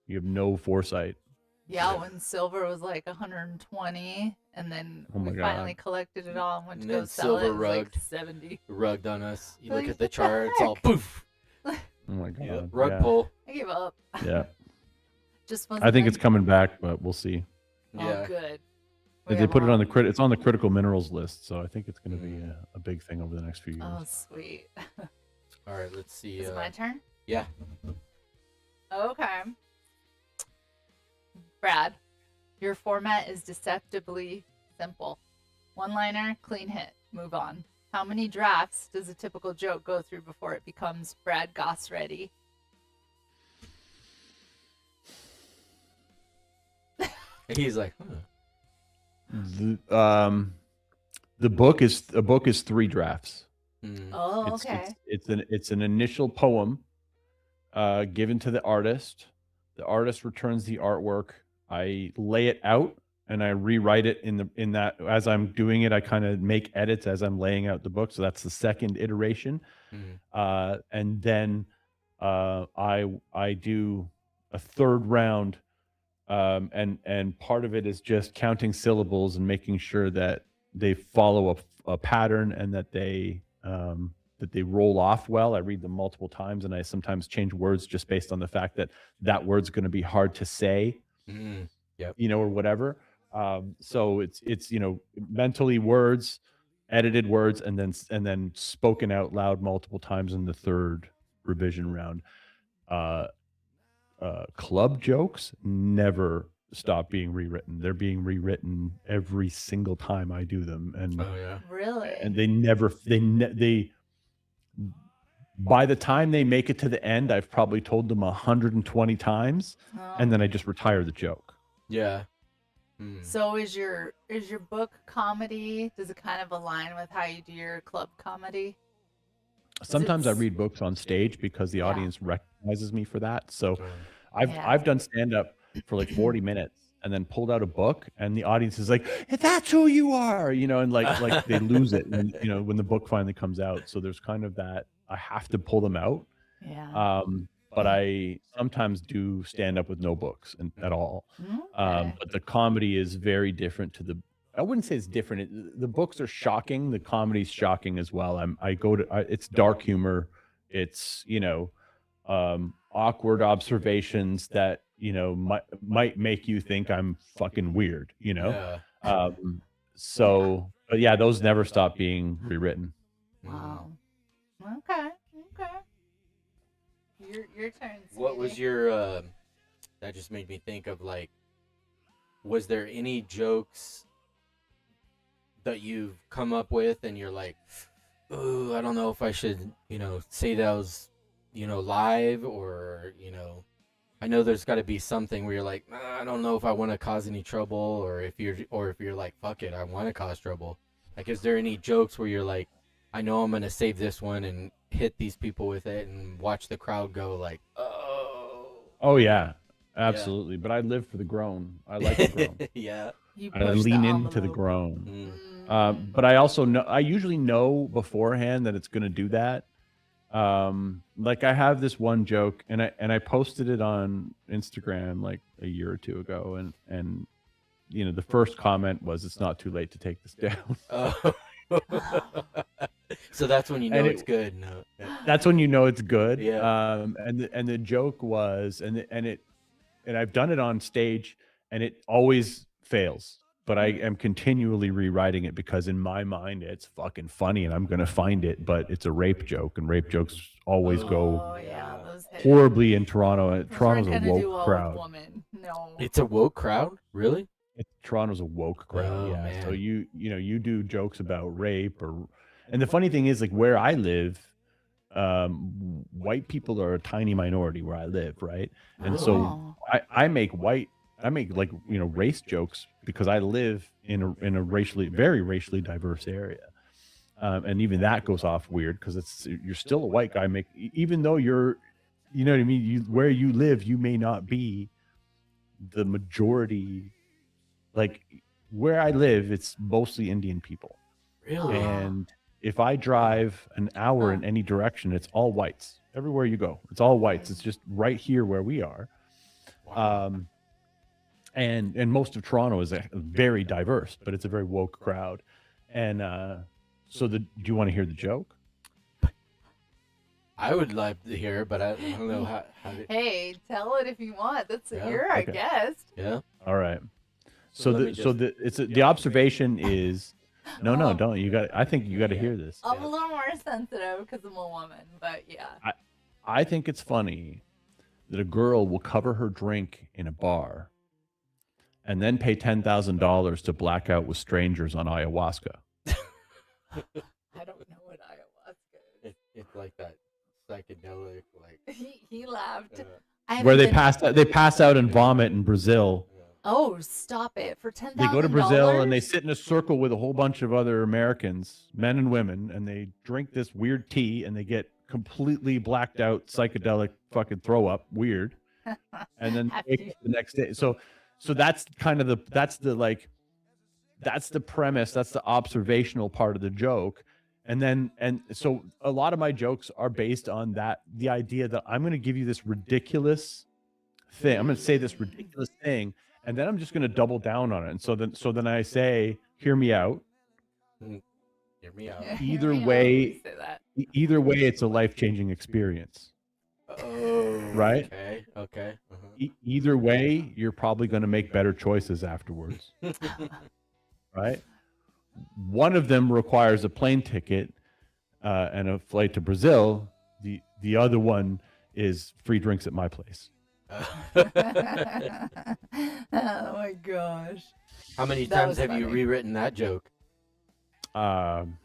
you have no foresight. Yeah, when silver was like 120, and then we finally collected it all and went to go sell it. It was like 70. Rugged on us. You look at the chart, it's all poof. Oh my god. Yeah, rug pull. I gave up. Yeah. Just I think it's coming back, but we'll see. Oh, good. If they put it on it's on the critical minerals list, so I think it's going to be a big thing over the next few years. Oh, sweet. All right, let's see. Is it my turn? Yeah. Okay. Brad, your format is deceptively simple. One-liner, clean hit, move on. How many drafts does a typical joke go through before it becomes Brad Gosse ready? He's like, The book is 3 drafts. Oh, okay. It's an initial poem given to the artist. The artist returns the artwork. I lay it out and I rewrite it in that as I'm doing it. I kind of make edits as I'm laying out the book. So that's the second iteration. And then I do a third round. And part of it is just counting syllables and making sure that they follow a pattern and that they roll off well. I read them multiple times, and I sometimes change words just based on the fact that word's going to be hard to say, or whatever. So it's mentally words, edited words, and then spoken out loud multiple times in the third revision round. Club jokes never stop being rewritten. They're being rewritten every single time I do them, and really, and they by the time they make it to the end, I've probably told them 120 times, and then I just retire the joke. Yeah. So is your book comedy? Does it kind of align with how you do your club comedy? Sometimes I read books on stage because the audience recognizes me for that. So I've done stand up for like 40 minutes and then pulled out a book, and the audience is like, "That's who you are," and like they lose it when when the book finally comes out. So there's kind of that I have to pull them out. Yeah. But I sometimes do stand up with no books at all. But the comedy is very different to the. I wouldn't say it's different. The books are shocking. The comedy's shocking as well. It's dark humor. It's awkward observations that might make you think I'm fucking weird. So, but yeah, those never stop being rewritten. Wow. Okay. Your turn. What was your? That just made me think of like, was there any jokes that you've come up with and you're like, oh, I don't know if I should, say those, live, or, I know there's got to be something where you're like, I don't know if I want to cause any trouble, or if you're like, fuck it, I want to cause trouble. Like, is there any jokes where you're like, I know I'm going to save this one and hit these people with it and watch the crowd go like, oh yeah, absolutely. Yeah. But I live for the groan. I like the groan. Yeah. I lean into the groan. But I also know, I usually know beforehand that it's going to do that. Like I have this one joke, and I posted it on Instagram like a year or two ago, and the first comment was, "It's not too late to take this down." So that's when you know And it's good. No. That's when you know it's good. Yeah. And the joke was, and I've done it on stage, and it always fails. But I am continually rewriting it because in my mind it's fucking funny, and I'm gonna find it. But it's a rape joke, and rape jokes always go Oh yeah, those hit. horribly in Toronto. Those Toronto's aren't a gonna do woke well crowd. with women. No. It's a woke crowd, really? Toronto's a woke crowd. Oh, Yeah. man. So you do jokes about rape and the funny thing is, like, where I live, white people are a tiny minority where I live, right? And so Oh. I make like race jokes because I live in a very racially diverse area, and even that goes off weird because you're still a white guy. Even though you're, you know what I mean. Where you live, you may not be the majority. Like where I live, it's mostly Indian people, Really? and if I drive an hour in any direction, it's all whites. Everywhere you go, it's all whites. It's just right here where we are. Wow. And most of Toronto is very diverse, but it's a very woke crowd. And so do you want to hear the joke? I would love to hear, but I don't know how to... Hey, tell it if you want. That's Yeah, you're our okay. guest. Yeah. All right. So So let me the observation is no, Oh. don't. I think you got to Yeah. hear this. I'm a little more sensitive because I'm a woman, but yeah. I think it's funny that a girl will cover her drink in a bar and then pay $10,000 to black out with strangers on ayahuasca. I don't know what ayahuasca is. It's like that psychedelic, like... He laughed. uh, I Where haven't they pass out and vomit in Brazil. Oh, stop it! For $10,000. They go to Brazil and they sit in a circle with a whole bunch of other Americans, men and women, and they drink this weird tea and they get completely blacked out, psychedelic fucking throw up, weird. And then they wake up the next day. So that's kind of that's the premise, that's the observational part of the joke. And so a lot of my jokes are based on the idea that I'm going to give you this ridiculous thing. I'm going to say this ridiculous thing, and then I'm just going to double down on it. And so then I say, hear me out. Hear me out. Either Hear me out way- when you say that. Either way, it's a life-changing experience. Oh, Right? Okay. Either way, you're probably going to make better choices afterwards. Right? One of them requires a plane ticket and a flight to Brazil. The other one is free drinks at my place. Oh my gosh. How many That times was have you funny. rewritten that joke? I'm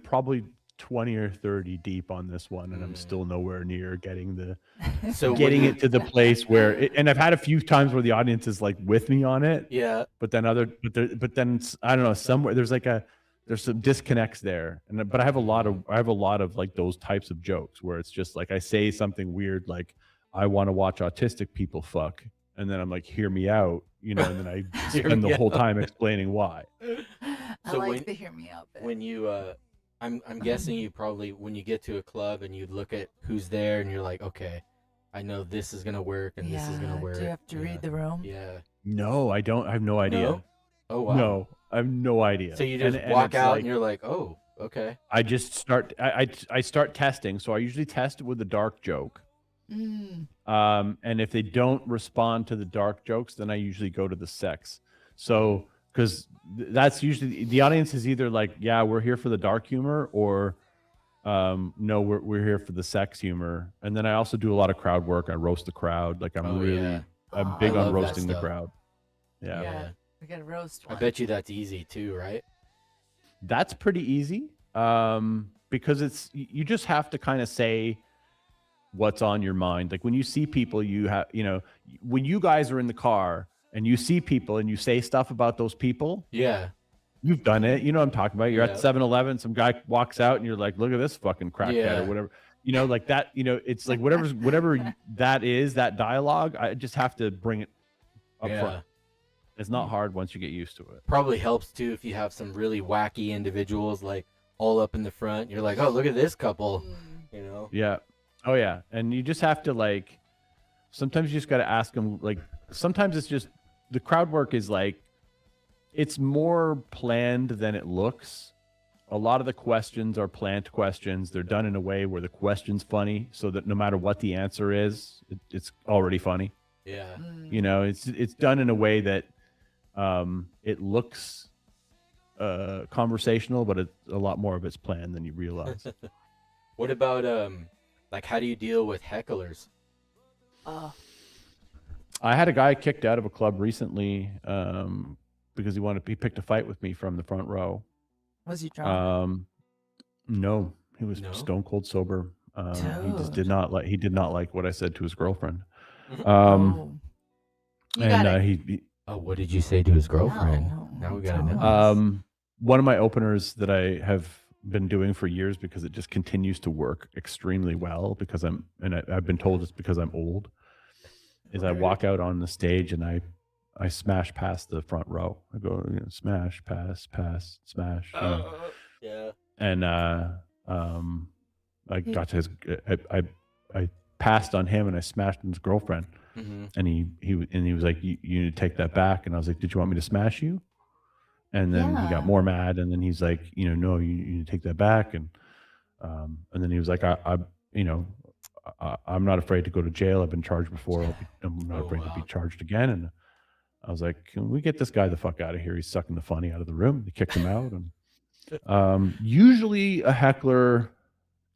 probably 20 or 30 deep on this one, and I'm still nowhere near getting So it to the place where and I've had a few times where the audience is like with me on it, Yeah. but then I don't know, somewhere there's some disconnects there. But I have a lot of like those types of jokes where it's just like I say something weird like I want to watch autistic people fuck, and then I'm like, hear me out, and then I Hear spend me the whole out. time explaining why. I So like when- the hear me out bit. When you I'm guessing you probably, when you get to a club and you look at who's there and you're like, okay, I know this is gonna work and this is gonna work. Do you have to read the room? Yeah. No, I don't. I have no idea. No? Oh wow. No, I have no idea. So you just And walk it's out like, and you're like, oh, okay. I just start. I start testing. So I usually test with a dark joke. Mm. And if they don't respond to the dark jokes, then I usually go to the sex. So because that's usually the audience is either like, yeah, we're here for the dark humor, or no, we're here for the sex humor. And then I also do a lot of crowd work. I roast the crowd. Like I'm Oh, really, yeah. I'm Oh, big I on love that roasting the stuff. crowd. Yeah. Yeah. We got to roast I one. bet you that's easy too, right? That's pretty easy. Because you just have to kind of say what's on your mind. Like when you see people, when you guys are in the car and you see people and you say stuff about those people, Yeah. you've done it. You know what I'm talking about. You're Yeah. at 7-Eleven, some guy walks out and you're like, look at this fucking crackhead Yeah. or whatever. Like that, it's like whatever that is, that dialogue, I just have to bring it up Yeah. front. It's not hard once you get used to it. Probably helps too if you have some really wacky individuals like all up in the front. You're like, oh, look at this couple. you know? Yeah. Oh yeah. And you just have to like, sometimes you just got to ask them. Like sometimes it's just the crowd work is like, it's more planned than it looks. A lot of the questions are planned questions. They're done in a way where the question's funny, so that no matter what the answer is, it's already funny. Yeah. You know, it's done in a way that it looks conversational, but a lot more of it's planned than you realize. What about like how do you deal with hecklers? I had a guy kicked out of a club recently because he picked a fight with me from the front row. Was he drunk? No, he was No? stone cold sober. He just Dude. he did not like what I said to his girlfriend. Oh. You And gotta- he Oh, what did you say to his girlfriend? No, Now we gotta tell know. us. one of my openers that I have been doing for years because it just continues to work extremely well because I've been told it's because I'm old, is I walk out on the stage and I smash past the front row. I go, you know, smash, pass, smash. You know. Yeah. And I got to his, I passed on him and I smashed his girlfriend. Mm-hmm. And he was like, you need to take that back. And I was like, did you want me to smash you? And then he Yeah. got more mad. And then he's like, you know, no, you need to take that back. And then he was like, I'm not afraid to go to jail. I've been charged before. I'm not Oh, afraid to be wow. charged again. And I was like, can we get this guy the fuck out of here? He's sucking the funny out of the room. They kicked him out. And usually a heckler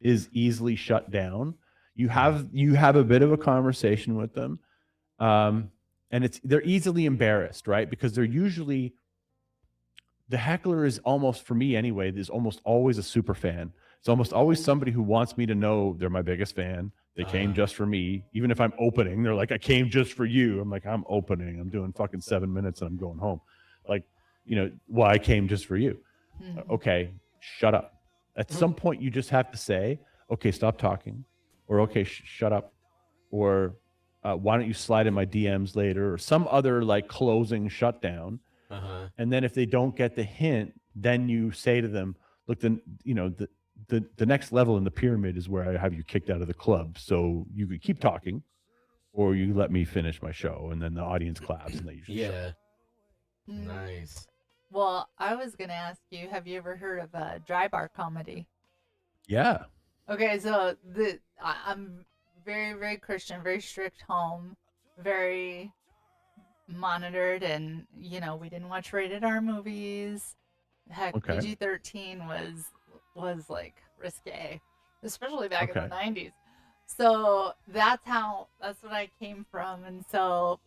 is easily shut down. You have a bit of a conversation with them. And they're easily embarrassed, right? Because they're usually, the heckler is almost, for me anyway, there's almost always a super fan. It's almost always somebody who wants me to know they're my biggest fan. They came just for me. Even if I'm opening, they're like, I came just for you. I'm like, I'm opening. I'm doing fucking 7 minutes and I'm going home. Like, you know, well, I came just for you. Okay, shut up. At some point, you just have to say, okay, stop talking. Or, okay, shut up. Or, why don't you slide in my DMs later? Or some other like closing shutdown. And then if they don't get the hint, then you say to them, look, then, you know, the next level in the pyramid is where I have you kicked out of the club. So you could keep talking or you let me finish my show. And then the audience claps and they usually shut up. Nice. Well, I was gonna ask you, have you ever heard of dry bar comedy? Yeah. Okay, so I'm very, very Christian, very strict home, very monitored, and you know, we didn't watch rated R movies. Heck, Okay. PG-13 was like risque, especially back in the 90s. So that's what I came from, and so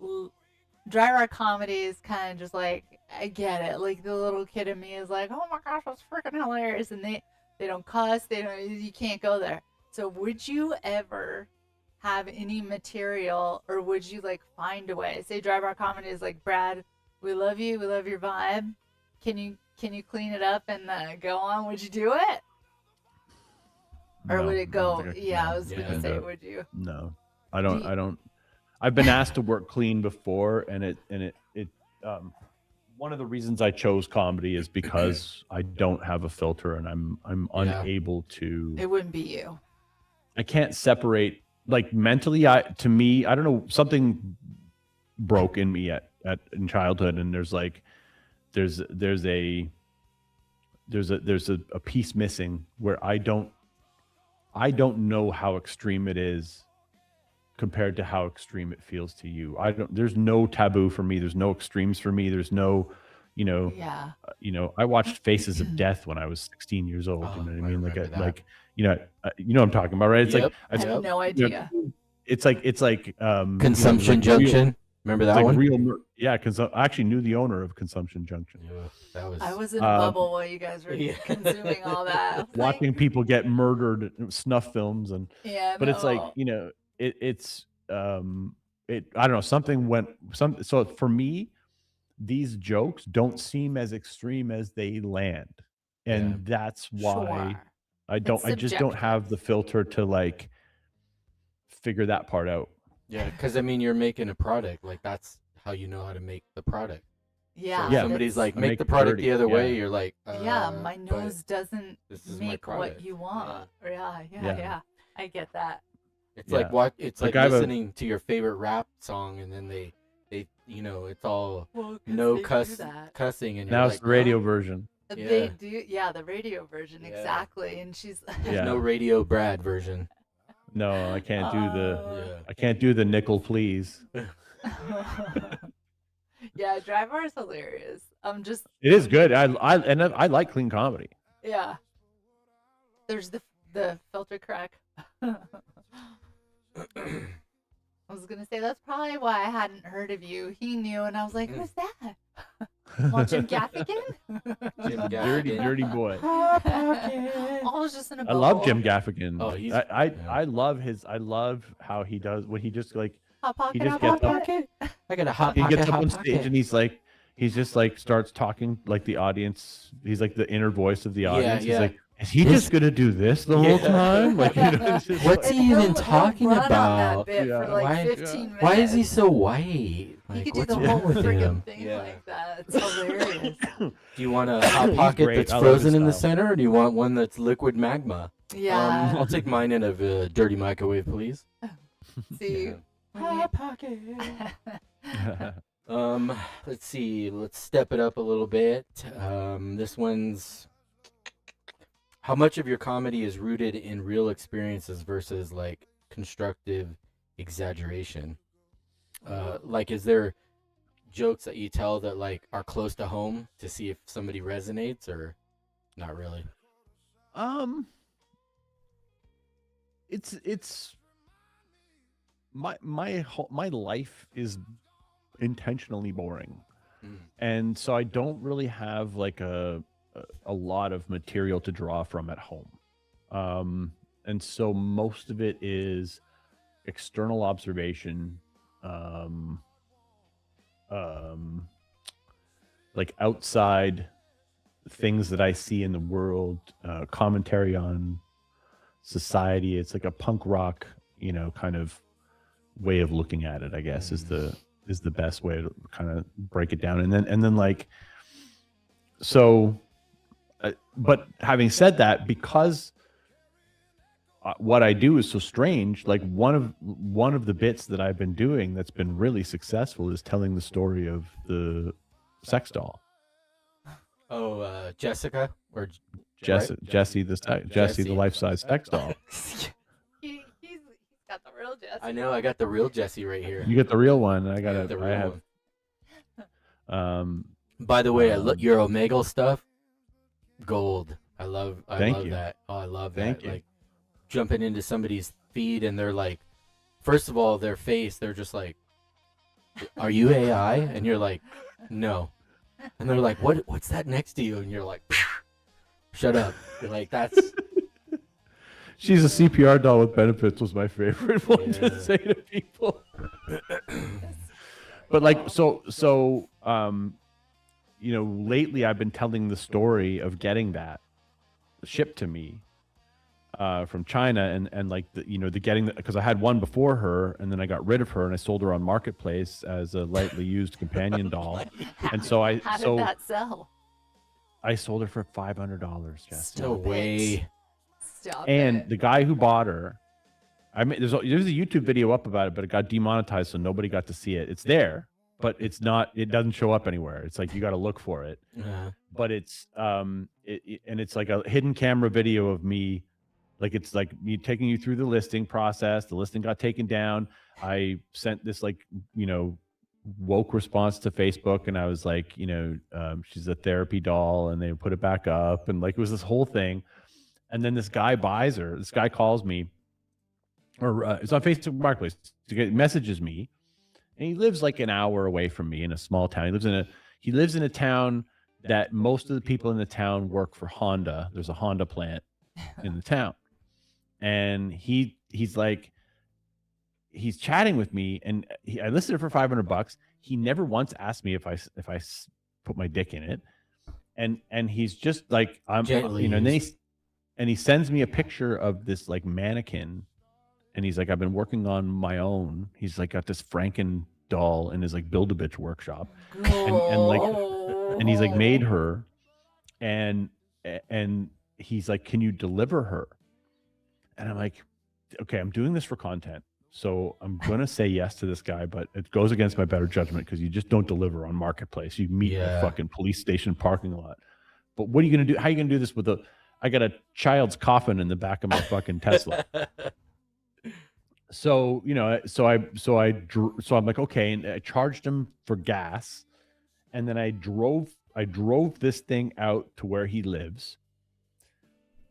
dry bar comedy is kind of just like, I get it. Like the little kid in me is like, oh my gosh, that's freaking hilarious, and they don't cuss, you can't go there. So would you ever have any material, or would you like find a way? Say dry bar comedy is like, Brad, we love you, we love your vibe. Can you clean it up and go on? Would you do it? Or would it go? I was gonna say, would you? No, I don't. I've been asked to work clean before, and it one of the reasons I chose comedy is because I don't have a filter, and I'm unable to. It wouldn't be you. I can't separate, like mentally. To me, I don't know, something broke in me in childhood, and there's a piece missing where I don't know how extreme it is compared to how extreme it feels to you. There's no taboo for me. There's no extremes for me. There's no, I watched Faces of Death when I was 16 years old. You know what I mean? You know what I'm talking about, right? It's like, I have no idea. It's like Consumption Junction. Remember that one? Because I actually knew the owner of Consumption Junction. Yeah, I was in a bubble while you guys were consuming all that. Watching people get murdered, snuff films, and but it's like, you know, it's I don't know, so for me, these jokes don't seem as extreme as they land, and that's why I just don't have the filter to like figure that part out. Yeah, because I mean, you're making a product. Like that's how you know how to make the product. Yeah. So if somebody's like, make the product the other way, you're like, my nose doesn't make what you want. Yeah. I get that. It's Yeah. like what it's Like, like I have a- listening to your favorite rap song, and then they it's all Well, 'cause no they do cussing, that. and you're Now it's like, the radio "Huh?" version. They Yeah. do, yeah, the radio version, Yeah. exactly. And she's There's Yeah. no Radio Brad version. No, I can't do the. Yeah. I can't do the nickel, please. Yeah, Dry Bar is hilarious. I'm just, It is good. I like clean comedy. yeah. There's the filter crack. I was gonna say that's probably why I hadn't heard of you. He knew, and I was like, "Who's that?" Well, Jim Gaffigan. Jim dirty, Gaffigan. dirty boy. I was just in a I love bubble. Jim Gaffigan. Oh, he's- I love his. I love how he does when he just like Hot pocket, just hot gets up- pocket. I got a hot he pocket. gets up hot on pocket. stage and he's just like starts talking like the audience. He's like the inner voice of the audience. yeah. He's like, is he This- just gonna do this the whole Yeah. time? Like, it's just What's like- he even He'll talking run on that about? bit Yeah. for like Why- 15 minutes. Why is he so white? He Like, could do what's the wrong whole with freaking him? thing Yeah. like that. It's hilarious. Do you want a hot pocket great. that's I love his frozen in the style. center, or do you want one that's liquid magma? Yeah. I'll take mine in a dirty microwave, please. See. Hot pocket. Let's see. Let's step it up a little bit. This one's. How much of your comedy is rooted in real experiences versus like constructive exaggeration? Like, is there jokes that you tell that like are close to home to see if somebody resonates, or not really? It's my life is intentionally boring, and so I don't really have like a lot of material to draw from at home, and so most of it is external observation, like outside things that I see in the world, commentary on society. It's like a punk rock, kind of way of looking at it, I guess, is the best way to kind of break it down. And then like, so, but having said that, because what I do is so strange, like one of the bits that I've been doing that's been really successful is telling the story of the sex doll. Oh, Jessica or Jesse, right? Jesse the life-size sex doll. He's got the real Jesse. I know. I got the real Jesse right here. You get the real one. I got the I real have. one. By the way, I look your Omegle stuff, gold. I love Thank you. that. Oh, I love that. Thank you. Like jumping into somebody's feed and they're like, first of all, their face, they're just like, "Are you AI?" And you're like, "No." And they're like, "What's that next to you?" And you're like, "Shut up." You're like, "That's." She's a CPR doll with benefits was my favorite one Yeah. to say to people. But like, so, lately I've been telling the story of getting that shipped to me from China, and like the getting, because I had one before her, and then I got rid of her and I sold her on Marketplace as a lightly used companion doll. And so How did that sell? I sold her for $500, Jesse. No Stop it. way. Stop And it. the guy who bought her, I mean, there's a YouTube video up about it, but it got demonetized, so nobody got to see it. It's there, but it doesn't show up anywhere. It's like you got to look for it. But it's and it's like a hidden camera video of me, like it's like me taking you through the listing process. The listing got taken down. I sent this woke response to Facebook, and I was like, she's a therapy doll, and they put it back up, and like it was this whole thing. And then this guy buys her. This guy calls me, or it's on Facebook Marketplace. Messages me, and he lives like an hour away from me in a small town. He lives in a town that most of the people in the town work for Honda. There's a Honda plant in the town, and he's chatting with me, and I listed it for $500. He never once asked me if I put my dick in it, and he's just like, I'm, Gently and then used. he sends me a picture of this like mannequin, and he's like, I've been working on my own. He's like got this Franken doll in his like Build-A-Bitch workshop, and he's like made her, and he's like, can you deliver her? And I'm like, okay, I'm doing this for content. So I'm going to say yes to this guy, but it goes against my better judgment because you just don't deliver on Marketplace. You meet in a fucking police station parking lot. But what are you going to do? How are you going to do this with I got a child's coffin in the back of my fucking Tesla. So, so I'm like, okay. And I charged him for gas. And then I drove this thing out to where he lives.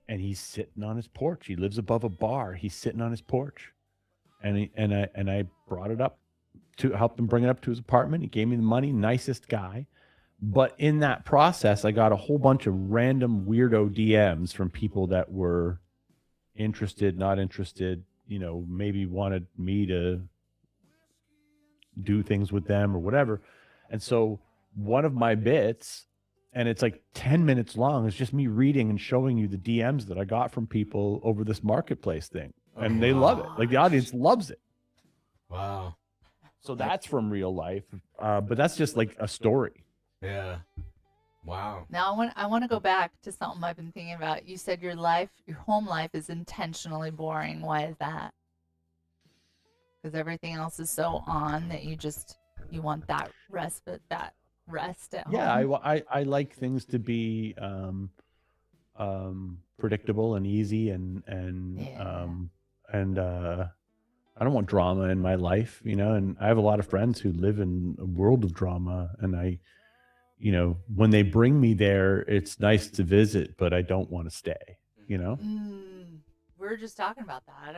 And he's sitting on his porch. He lives above a bar. He's sitting on his porch. And I brought it up to help him bring it up to his apartment. He gave me the money, nicest guy. But in that process, I got a whole bunch of random weirdo DMs from people that were interested, not interested, maybe wanted me to do things with them or whatever. And so one of my bits, and it's like 10 minutes long, is just me reading and showing you the DMs that I got from people over this Marketplace thing. And they love it. Like the audience loves it. Wow. So that's from real life. But that's just like a story. Yeah. Wow. Now I want to go back to something I've been thinking about. You said your home life is intentionally boring. Why is that? Because everything else is so on that you want that respite, that rest at home. Yeah, I like things to be predictable and easy and I don't want drama in my life, and I have a lot of friends who live in a world of drama, and when they bring me there, it's nice to visit, but I don't want to stay, We're just talking about that.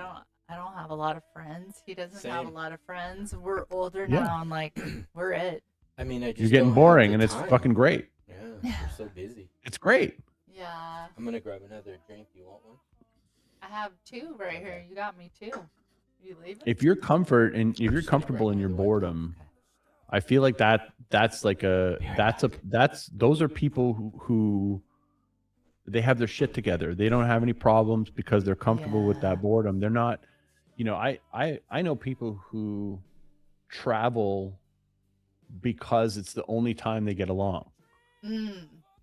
I don't have a lot of friends. He doesn't have a lot of friends. We're older now, and like we're it. I mean, you're getting boring, and it's fucking great. Yeah, you're so busy. It's great. Yeah. I'm gonna grab another drink. You want one? I have two right here. You got me too. You leaving? If you're comfortable in your boredom, I feel like those are people who they have their shit together. They don't have any problems because they're comfortable with that boredom. They're not, I know people who travel because it's the only time they get along.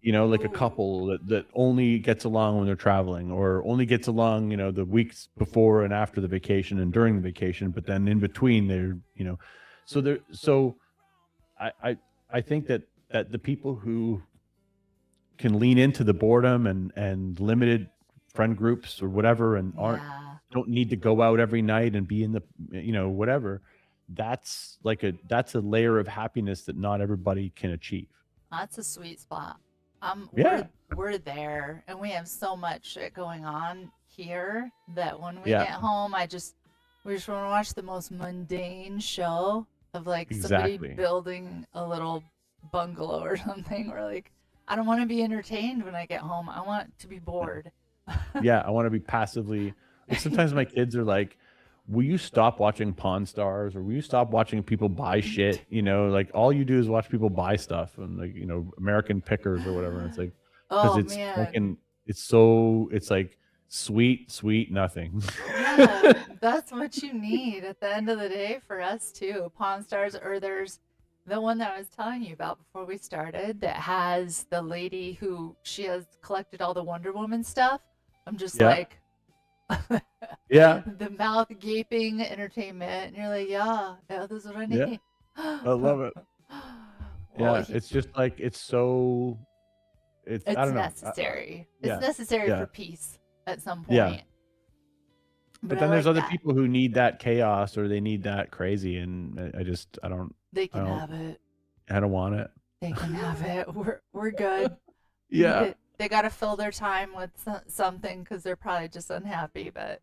Like a couple that only gets along when they're traveling, or only gets along, the weeks before and after the vacation and during the vacation, but then in between they're, so I think that the people who can lean into the boredom and limited friend groups or whatever, and don't need to go out every night and be in the, whatever, that's a layer of happiness that not everybody can achieve. That's a sweet spot. We're there, and we have so much shit going on here that when we get home, we just want to watch the most mundane show of like somebody building a little bungalow or something. Or like, I don't want to be entertained when I get home. I want to be bored. Yeah, I want to be passively. Like sometimes my kids are like, will you stop watching Pawn Stars, or will you stop watching people buy shit? Like all you do is watch people buy stuff, and like, American Pickers or whatever. And it's like, because it's fucking, it's like sweet nothing. Yeah, that's what you need at the end of the day for us too. Pawn Stars, or there's the one that I was telling you about before we started that has the lady who she has collected all the Wonder Woman stuff. I'm just like, the mouth gaping entertainment, and you're like, yeah, this is what I need. I love it. It's just like it's I don't know. Necessary. It's necessary for peace at some point. But then there's other people who need that chaos, or they need that crazy, and I don't. They can have it. I don't want it. They can have it. We're good. Yeah. They got to fill their time with something because they're probably just unhappy. But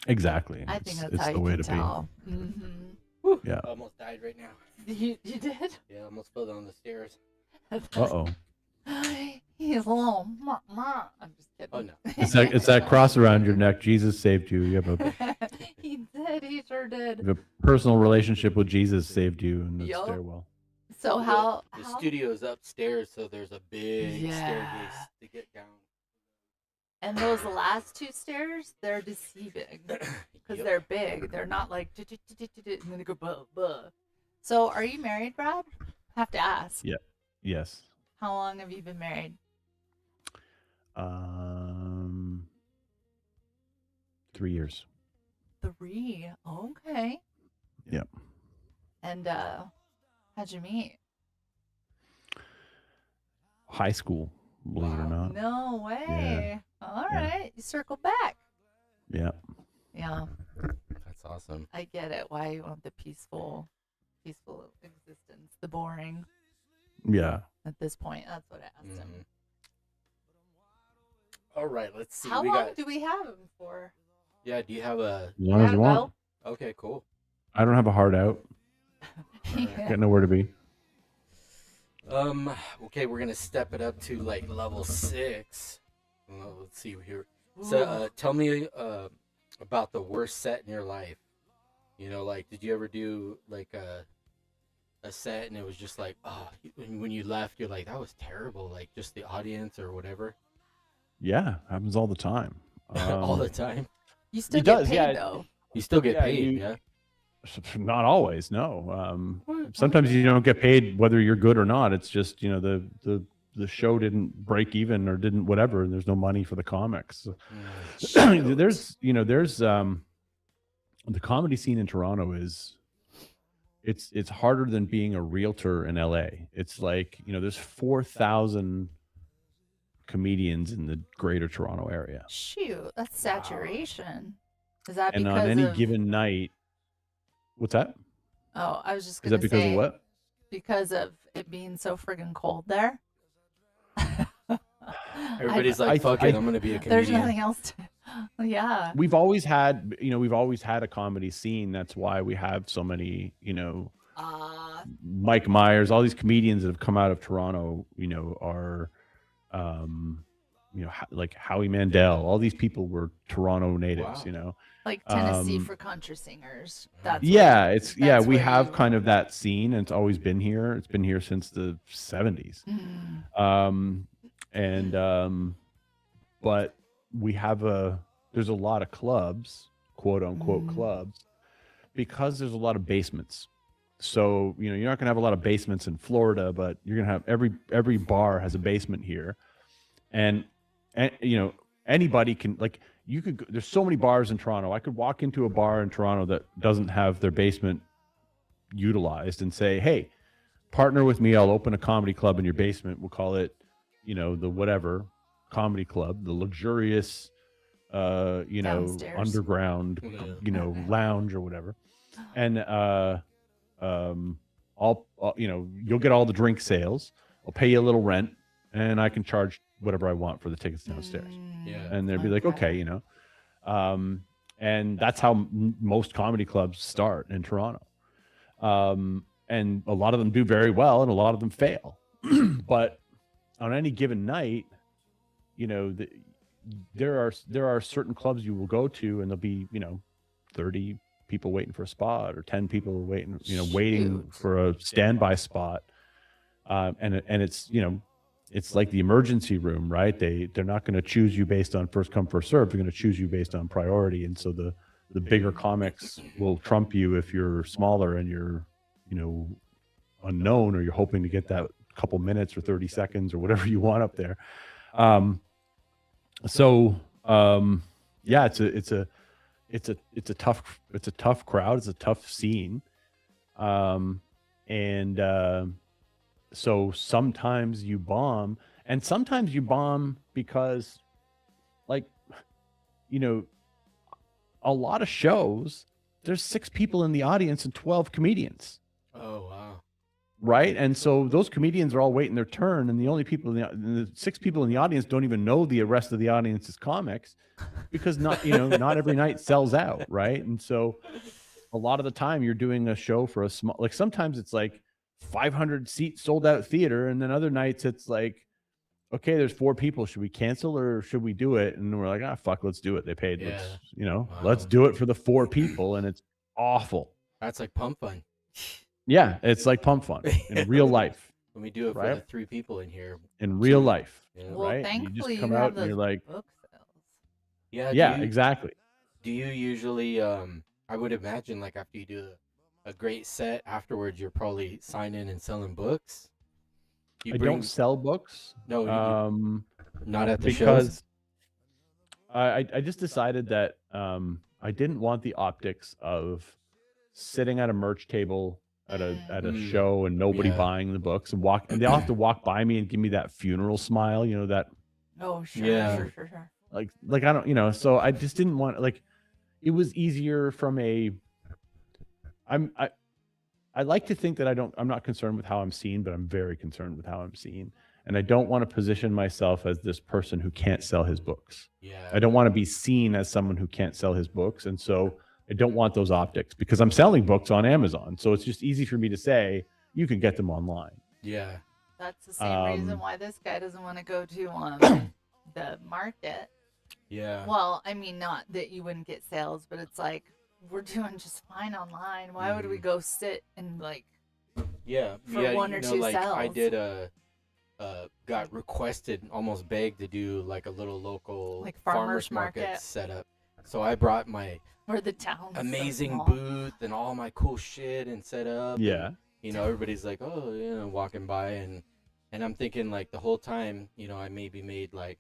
exactly, I think that's it's how the you way can to tell. be. Mm-hmm. Yeah. I almost died right now. You did? Yeah, I almost fell down the stairs. Uh-oh. He's a little. I'm just kidding. Oh no. It's that cross around your neck. Jesus saved you. You have a. He did. He sure did. You have a personal relationship with Jesus saved you in the stairwell. So the studio is upstairs, so there's a big staircase to get down. And those last two stairs, they're deceiving because they're big. They're not like and then they go buh buh. So, are you married, Brad? Have to ask. Yeah. Yes. How long have you been married? 3 years. 3. Okay. Yep. And how'd you meet? High school, believe it or not. No way. All Yeah. right. You circle back. Yeah. Yeah. That's awesome. I get it. Why you want the peaceful existence, the boring Yeah. at this point. That's what I asked him. Mhm. All right, let's see. How we long got. do we have him for? Yeah, do you have a? As long as you want. Okay, cool. I don't have a heart out. Yeah. Got nowhere to be. Okay, we're gonna step it up to like level 6. Well, let's see here. So, tell me about the worst set in your life. You know, like, did you ever do like a set and it was just like, oh, when you left, you're like, that was terrible. Like, just the audience or whatever. Yeah, happens all the time. All the time. You still It get does, paid yeah. though. You still get Yeah, paid, you- yeah. Not always, no. Sometimes you don't get paid whether you're good or not. It's just the show didn't break even or didn't whatever, and there's no money for the comics. there's the comedy scene in Toronto is it's harder than being a realtor in LA. It's like there's 4,000 comedians in the greater Toronto area, Shoot, that's saturation. Is that and because on any of? given night, what's that? Oh, I was just Is gonna that because say of what? because of it being so friggin' cold there. Everybody's I- like, fuck I- it, I'm gonna be a There's comedian. nothing else to. Yeah. We've always had a comedy scene. That's why we have so many, Mike Myers, all these comedians that have come out of Toronto, are, like Howie Mandel. All these people were Toronto natives, Wow. Like Tennessee Um, for country singers. That's yeah, that's we where have you- kind of that scene, and it's always been here. It's been here since the 70s. But we have there's a lot of clubs, quote unquote clubs, because there's a lot of basements. So, you're not going to have a lot of basements in Florida, but you're going to have every bar has a basement here. And anybody can, like, there's so many bars in Toronto. I could walk into a bar in Toronto that doesn't have their basement utilized and say, hey, partner with me. I'll open a comedy club in your basement. We'll call it, the whatever comedy club, the luxurious, Downstairs. underground, Yeah. lounge or whatever. And, you'll get all the drink sales. I'll pay you a little rent and I can charge whatever I want for the tickets downstairs. Yeah. And they'd be like, okay, and that's how most comedy clubs start in Toronto. And a lot of them do very well and a lot of them fail. But on any given night, there are certain clubs you will go to and there'll be, 30 people waiting for a spot or 10 people waiting Shoot. for a standby spot. And it's, it's like the emergency room, right? They're not going to choose you based on first come, first serve. They're going to choose you based on priority. And so the bigger comics will trump you if you're smaller and you're, unknown, or you're hoping to get that couple minutes or 30 seconds or whatever you want up there. Yeah, it's a tough crowd. It's a tough scene. So sometimes you bomb, and sometimes you bomb because, like, a lot of shows, there's 6 people in the audience and 12 comedians. Oh, wow. Right. And so those comedians are all waiting their turn. And the only people the 6 people in the audience don't even know the rest of the audience is comics, because not every night sells out. Right. And so a lot of the time you're doing a show for a small, like sometimes it's like 500 seat sold out theater. And then other nights it's like, okay, there's 4 people. Should we cancel or should we do it? And we're like, fuck, let's do it. They paid, Wow. let's do it for the 4 people. And it's awful. That's like PumpFun. Yeah, it's like PumpFun in real life. When we do it for Right? the 3 people in here. In real life, Yeah. Well, right? thankfully you just come you out have and those you're like, book sales. Yeah. yeah, do you, exactly. Do you usually, I would imagine, like, after you do a great set afterwards, you're probably signing and selling books? I don't sell books. No, not at the because shows. I just decided that I didn't want the optics of sitting at a merch table at a show and nobody Yeah. buying the books and they all have to walk by me and give me that funeral smile, you know, that Oh, sure, Yeah. sure. like I don't, you know, so I just didn't want, like, it was easier from a I like to think that I'm not concerned with how I'm seen, but I'm very concerned with how I'm seen. And I don't want to position myself as this person who can't sell his books. Yeah. I don't want to be seen as someone who can't sell his books. And so I don't want those optics because I'm selling books on Amazon. So it's just easy for me to say, you can get them online. Yeah. That's the same reason why this guy doesn't want to go to the market. Yeah. Well, I mean, not that you wouldn't get sales, but it's like we're doing just fine online. Why would we go sit and like Yeah. for yeah. one or two like sales? I did got requested, almost begged to do like a little local Like farmers market setup. So I brought my or the town amazing booth and all my cool shit and set up. Yeah. And, you know, everybody's like, oh, you know, walking by and I'm thinking like the whole time, you know, I maybe made like,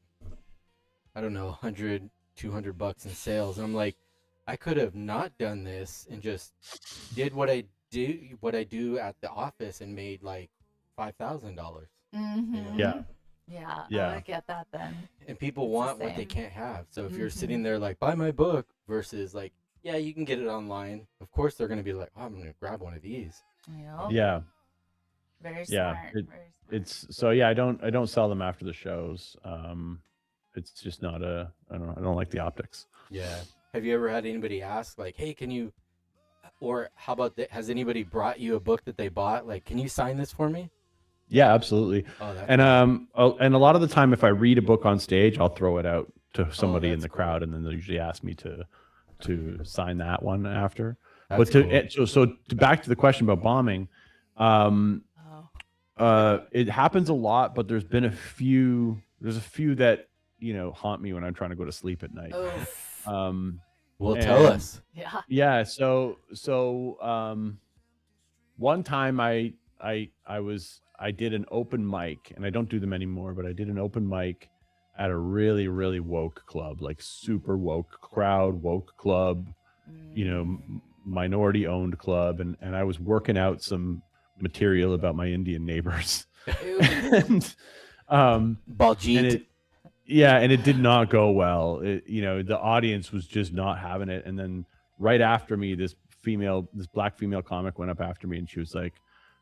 I don't know, $100, $200 in sales. And I'm like, I could have not done this and just did what I do at the office and made like $5,000. Mm-hmm. You know? Yeah. Yeah. Yeah. I get that then. And people It's want the what they same. can't have. So if you're Mhm. sitting there like, buy my book versus like, yeah, you can get it online. Of course, they're going to be like, oh, I'm going to grab one of these. Yep. Yeah. Very Yeah, smart. Very smart. It's so, yeah, I don't sell them after the shows. It's just not I don't like the optics. Yeah. Have you ever had anybody ask like, hey, can you, or how about that? Has anybody brought you a book that they bought? Like, can you sign this for me? Yeah, absolutely. Oh, that's And and a lot of the time, if I read a book on stage, I'll throw it out to somebody in that's the cool. crowd, and then they'll usually ask me to sign that one after. That's But cool. so back to the question about bombing, it happens a lot, but there's a few that, you know, haunt me when I'm trying to go to sleep at night. Oh. Well, tell and- us. Yeah. Yeah. So one time I did an open mic, and I don't do them anymore, but I did an open mic at a really, really woke club, like super woke crowd, woke club, you know, minority owned club. And I was working out some material about my Indian neighbors. and, Baljeet. and it did not go well. You know, the audience was just not having it. And then right after me, this black female comic went up after me, and she was like,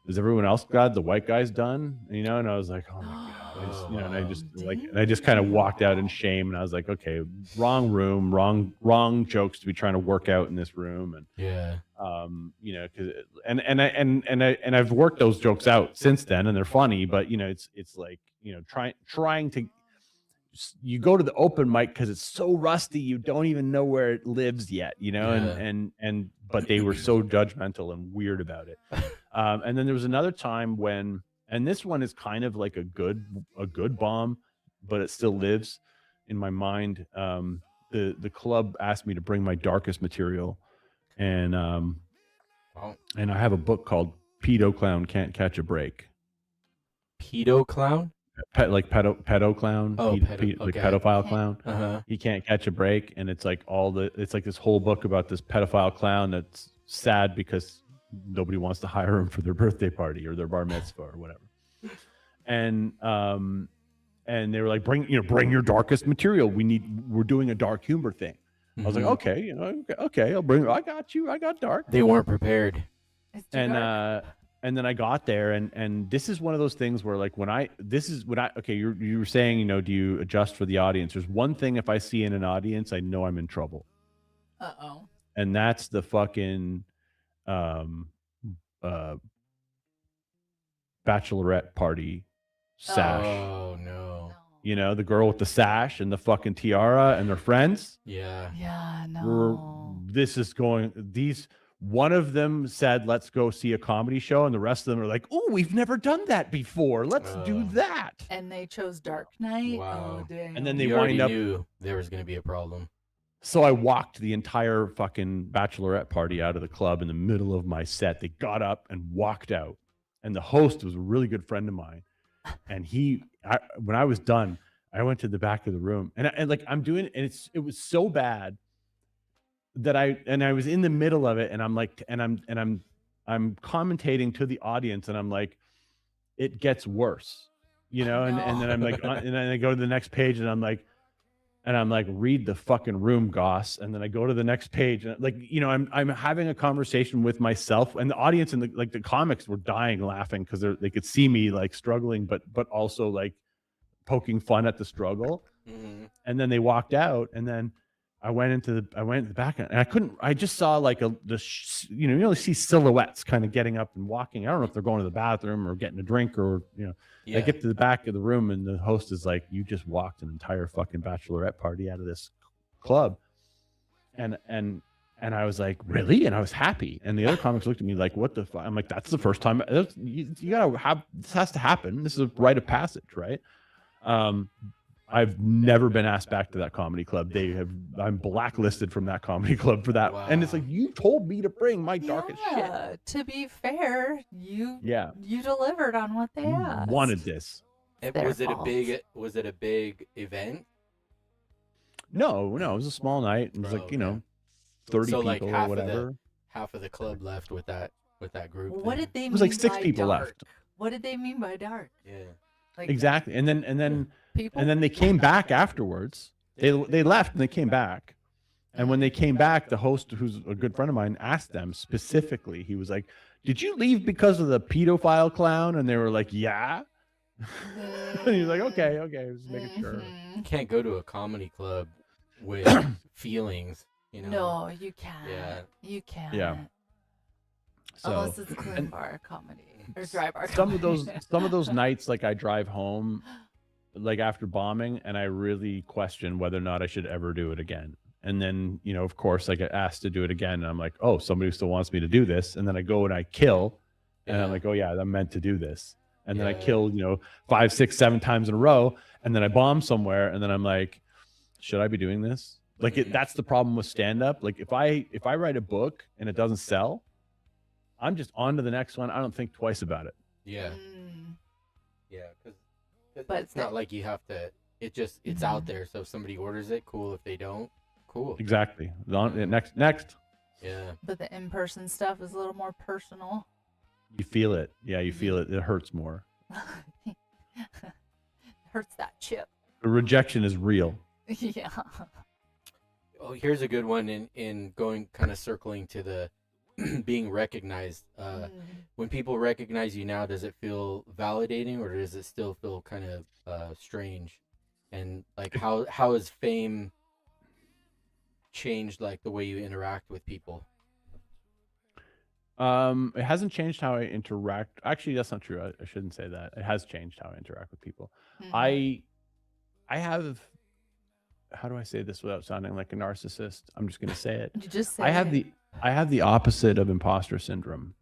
"Is everyone else glad the white guy's done?" You know, and I was like, "Oh my god!" And I just kind of walked out in shame, and I was like, "Okay, wrong room, wrong jokes to be trying to work out in this room." And Yeah. you know, and I've worked those jokes out since then, and they're funny, but you know, it's like, you know, trying to. You go to the open mic because it's so rusty, you don't even know where it lives yet, you know. Yeah. But they were so judgmental and weird about it. And then there was another time when, and this one is kind of like a good bomb, but it still lives in my mind. The club asked me to bring my darkest material, and and I have a book called Pedo Clown Can't Catch a Break. Pedo clown? Pedo clown. Oh, like okay. pedophile clown. Uh-huh. He can't catch a break, and it's like it's like this whole book about this pedophile clown that's sad because nobody wants to hire him for their birthday party or their bar mitzvah or whatever. And they were like, bring your darkest material. We're doing a dark humor thing. I was like, okay, you know, okay, I got you. I got dark. They weren't prepared. It's too dark. And then I got there, and this is one of those things where, like, okay, you were saying, you know, do you adjust for the audience? There's one thing, if I see in an audience, I know I'm in trouble. Uh-oh. And that's the fucking bachelorette party sash. Oh no. You know, the girl with the sash and the fucking tiara and their friends. Yeah. Yeah, no. One of them said, let's go see a comedy show, and the rest of them are like, oh, we've never done that before, let's do that. And they chose Dark Knight. Wow. Oh, dang. And then they You already wind up. knew there was going to be a problem. So I walked the entire fucking bachelorette party out of the club in the middle of my set. They got up and walked out, and the host was a really good friend of mine. And when I was done, I went to the back of the room, and like I'm doing, and it was so bad that I was in the middle of it, and I'm like, I'm commentating to the audience, and I'm like, it gets worse, you know, and then I'm like, and then I go to the next page, and I'm like, read the fucking room, Gosse. And then I go to the next page, and like, you know, I'm having a conversation with myself, and the audience and the comics were dying laughing because they could see me like struggling, but also like poking fun at the struggle. Mm-hmm. And then they walked out, and then I went into the back, and I just saw like you only see silhouettes kind of getting up and walking. I don't know if they're going to the bathroom or getting a drink, or, you know, I get to the back of the room, and the host is like, you just walked an entire fucking bachelorette party out of this club. And I was like, really? And I was happy. And the other comics looked at me like, what the fuck? I'm like, that's the first time. You gotta have, this has to happen. This is a rite of passage, right? I've never been asked back to that comedy club. I'm blacklisted from that comedy club for that. Wow. And it's like, you told me to bring my darkest shit. To be fair, you delivered on what they asked. Wanted this. Was it a big event? No, it was a small night. It was 30 people like or whatever. Half of the club left with that group. What did they mean? It was like 6 people dark? Left. What did they mean by dark? Yeah. Like exactly. And then they came back afterwards. They left and they came back. And when they came back, the host, who's a good friend of mine, asked them specifically. He was like, "Did you leave because of the pedophile clown?" And they were like, "Yeah." And he was like, "Okay, just making sure." You can't go to a comedy club with feelings, you know. No, you can't. Yeah. You can't. Yeah. So, unless it's a clean bar comedy or dry bar comedy. Some of those nights, like, I drive home like after bombing, and I really question whether or not I should ever do it again. And then, you know, of course I get asked to do it again, and I'm like, oh, somebody still wants me to do this. And then I go and I kill, and I'm like, oh yeah, I'm meant to do this. And then I kill, 5, 6, 7 times in a row, and then I bomb somewhere, and then I'm like, should I be doing this? Like, that's the problem with stand-up. Like, if I write a book and it doesn't sell, I'm just on to the next one. I don't think twice about it. Yeah. Yeah, but it's not like you have to. It's out there. So if somebody orders it, cool. If they don't, cool. Exactly. Next. Yeah. But the in-person stuff is a little more personal. You feel it. Yeah, you feel it. It hurts more. Hurts that chip. The rejection is real. Yeah. Oh, here's a good one in going kind of circling to the being recognized. When people recognize you now, does it feel validating, or does it still feel kind of strange? And like, how has fame changed like the way you interact with people? It hasn't changed how I interact. Actually, that's not true. I shouldn't say that. It has changed how I interact with people. I have, how do I say this without sounding like a narcissist? I'm just going to say it. You just say I have the opposite of imposter syndrome.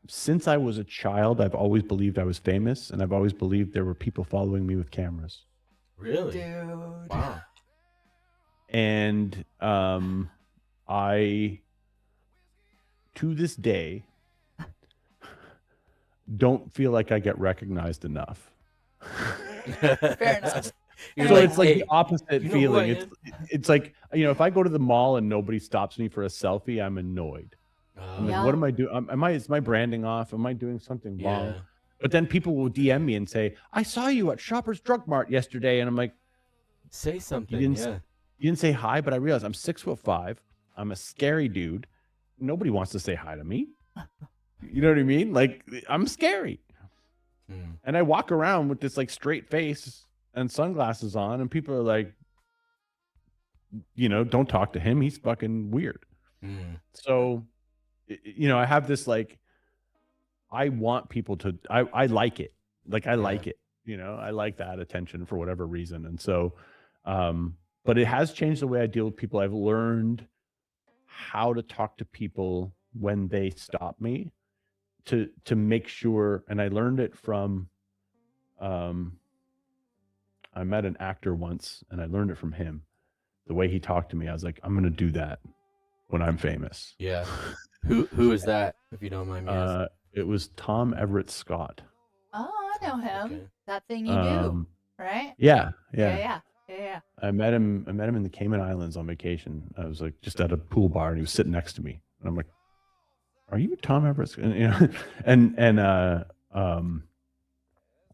Since I was a child, I've always believed I was famous, and I've always believed there were people following me with cameras. Really? Dude. Wow. And I, to this day, don't feel like I get recognized enough. Fair enough. So it's like the opposite feeling. It's like, if I go to the mall and nobody stops me for a selfie, I'm annoyed. I'm like, what am I doing? Is my branding off? Am I doing something wrong? But then people will DM me and say, I saw you at Shoppers Drug Mart yesterday. And I'm like, say something. You didn't say hi, but I realized I'm 6'5". I'm a scary dude. Nobody wants to say hi to me. You know what I mean? Like, I'm scary. And I walk around with this like straight face and sunglasses on, and people are like, don't talk to him. He's fucking weird. So, I have this like, I want people to, I like it. Like, I like it, I like that attention for whatever reason. And so, but it has changed the way I deal with people. I've learned how to talk to people when they stop me to make sure. And I learned it from, I met an actor once, and I learned it from him. The way he talked to me, I was like, I'm going to do that when I'm famous. Yeah. Who is that, if you don't mind me asking? It was Tom Everett Scott. Oh, I know him. Okay. That thing you do, right? Yeah. Yeah. I met him in the Cayman Islands on vacation. I was like just at a pool bar, and he was sitting next to me, and I'm like, "Are you Tom Everett?" And, you know, and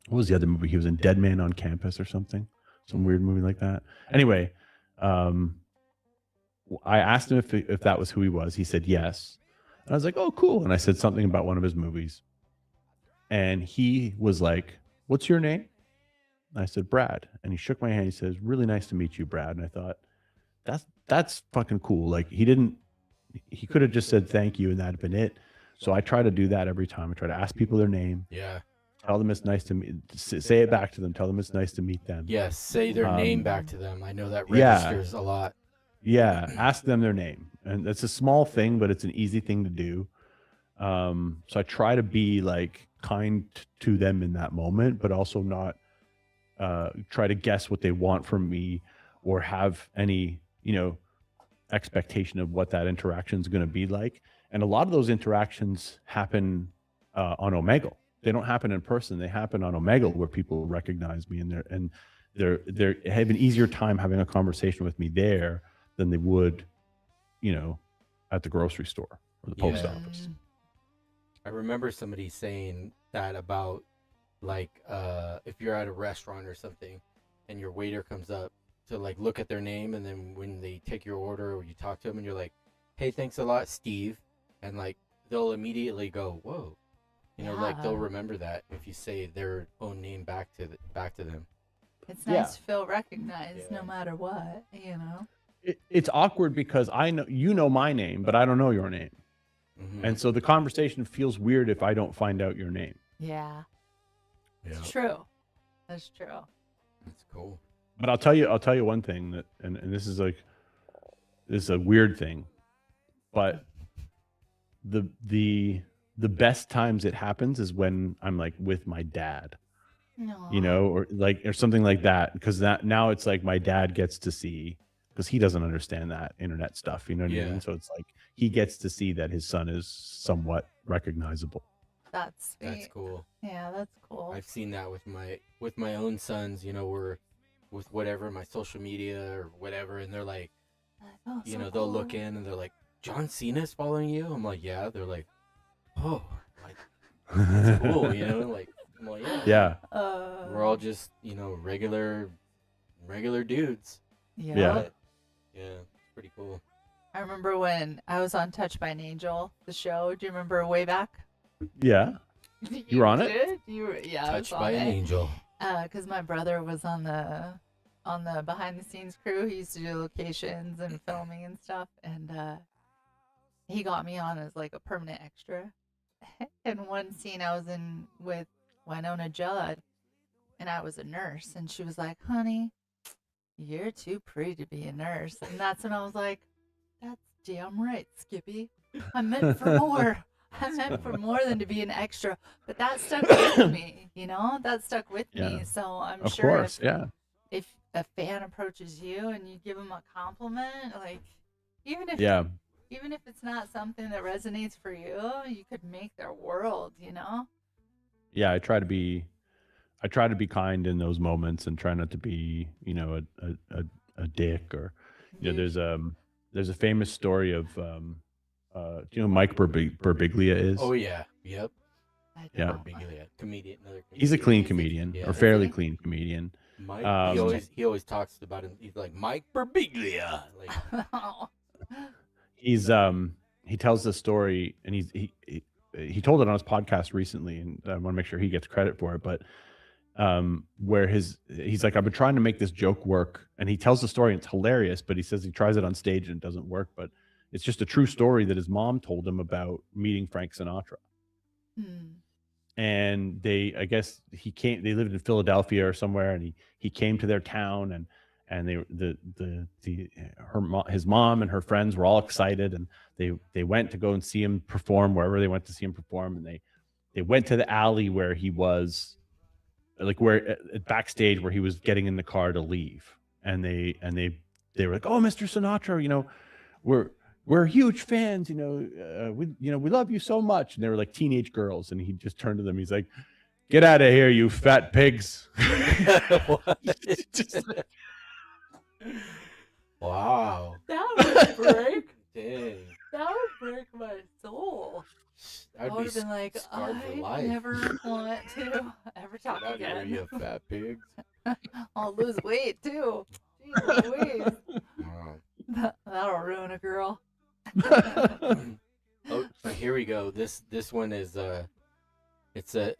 what was the other movie he was in? Dead Man on Campus or something, some weird movie like that. Anyway, I asked him if that was who he was. He said yes, and I was like, "Oh, cool." And I said something about one of his movies, and he was like, "What's your name?" And I said, "Brad." And he shook my hand. He says, "Really nice to meet you, Brad." And I thought, that's fucking cool. Like he could have just said thank you and that'd been it. So I try to do that every time. I try to ask people their name. Yeah. Tell them it's nice to meet. Say it back to them. Tell them it's nice to meet them. Yes. Say their name back to them. I know that yeah. registers a lot. Yeah. Ask them their name. And it's a small thing, but it's an easy thing to do. So I try to be like kind to them in that moment, but also not try to guess what they want from me or have any, expectation of what that interaction is going to be like. And a lot of those interactions happen on Omegle. They don't happen in person. They happen on Omegle where people recognize me and they have an easier time having a conversation with me there than they would, at the grocery store or the post office. I remember somebody saying that about like if you're at a restaurant or something and your waiter comes up to like look at their name, and then when they take your order or you talk to them and you're like, "Hey, thanks a lot, Steve," and like they'll immediately go, "Whoa," like they'll remember that if you say their own name back to them. It's nice to feel recognized no matter what, It's awkward because I know my name, but I don't know your name. Mm-hmm. And so the conversation feels weird if I don't find out your name. Yeah. It's true. That's true. That's cool. But I'll tell you one thing that, and this is a weird thing, but the best times it happens is when I'm like with my dad, or something like that. Because now it's like my dad gets to see, because he doesn't understand that internet stuff, you know what I mean? So it's like he gets to see that his son is somewhat recognizable. That's sweet. That's cool. Yeah, that's cool. I've seen that with my own sons, we're with whatever, my social media or whatever, and they're like, they'll look in and they're like, "John Cena's following you?" I'm like, "Yeah." They're like, "Oh, like that's cool," like, I'm like, yeah. We're all just, regular dudes. Yeah. Yeah, it's pretty cool. I remember when I was on Touched by an Angel, the show. Do you remember way back? Yeah. You were on it? Touched by an Angel. Because my brother was on the behind the scenes crew. He used to do locations and filming and stuff, and he got me on as like a permanent extra. And one scene I was in with Winona Judd, and I was a nurse, and she was like, "Honey, you're too pretty to be a nurse." And that's when I was like, "That's damn right, Skippy. I meant for more. I meant for more than to be an extra." But that stuck with me, that stuck with me. So I'm of sure course, if a fan approaches you and you give them a compliment, like even if it's not something that resonates for you, you could make their world, Yeah, I try to be kind in those moments and try not to be, a dick or, there's a famous story of, do you know who Mike Birbiglia is? Oh yeah, yep. Yeah, another comedian. He's a clean comedian, or fairly clean comedian. Mike, he always talks about him. He's like Mike Birbiglia. Like, he tells this story, and he told it on his podcast recently, and I want to make sure he gets credit for it. But where he's like, "I've been trying to make this joke work," and he tells the story, and it's hilarious. But he says he tries it on stage and it doesn't work. But it's just a true story that his mom told him about meeting Frank Sinatra. And they lived in Philadelphia or somewhere, and he came to their town, and his mom and her friends were all excited, and they went to go and see him perform wherever they went to see him perform, and they went to the alley where he was, like where backstage where he was getting in the car to leave, and they were like, "Oh, Mr. Sinatra, we're huge fans, we love you so much." And they were like teenage girls, and he just turned to them. He's like, "Get out of here, you fat pigs." Wow. That would break. Dang. That would break my soul. I I'd would be have been like, scarred for I life. never want to ever talk Get out of here, again. you fat pigs. I'll lose weight too. Jeez Louise. Wow. That'll ruin a girl. Oh, here we go. This one is it's the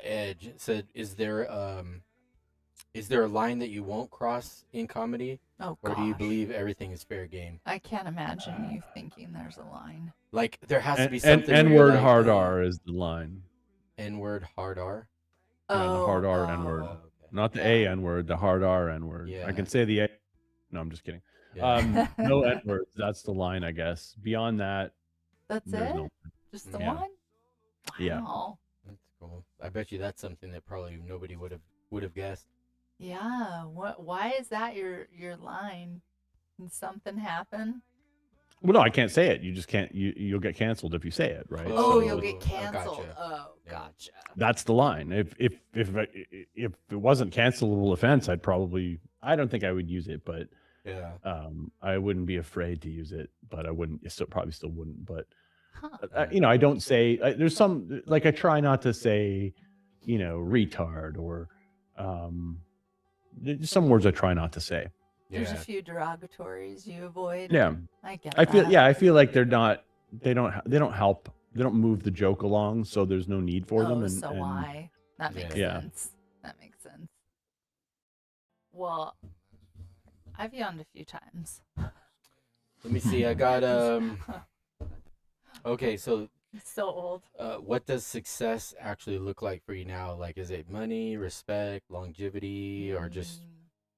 edge. It said, is there a line that you won't cross in comedy, Oh or gosh. do you believe everything is fair game? I can't imagine you thinking there's a line. Like there has to be And something. where you're N-word like, hard R is the line. N-word hard R. Yeah, the hard R oh. N-word. Okay. Not the Yeah. A N-word, the hard R N-word. Yeah. I can say the A. No, I'm just kidding. Yeah. No N-words. That's the line, I guess. Beyond that, That's there's it? no. Just the Yeah. one? Yeah. Wow. That's cool. I bet you that's something that probably nobody would have guessed. Yeah. Why is that your line? Can something happen? Well, no, I can't say it. You just can't. You'll get canceled if you say it, right? Oh, So- you'll get Oh, canceled. gotcha. Oh, Yeah. gotcha. That's the line. If it wasn't cancelable offense, I don't think I would use it, but Yeah. I wouldn't be afraid to use it, but I wouldn't. Probably still wouldn't. But Huh. I don't say. There's some like I try not to say, retard or there's some words I try not to say. There's a Yeah. few derogatories you avoid. Yeah, I get I feel. that. Yeah, I feel like they're not. They don't help. They don't move the joke along, so there's no need for them. Oh, And, so and why? That makes Yeah. sense. That makes sense. Well, I've yawned a few times. Let me see. I got Okay, so So old. what does success actually look like for you now? Like, is it money, respect, longevity, or just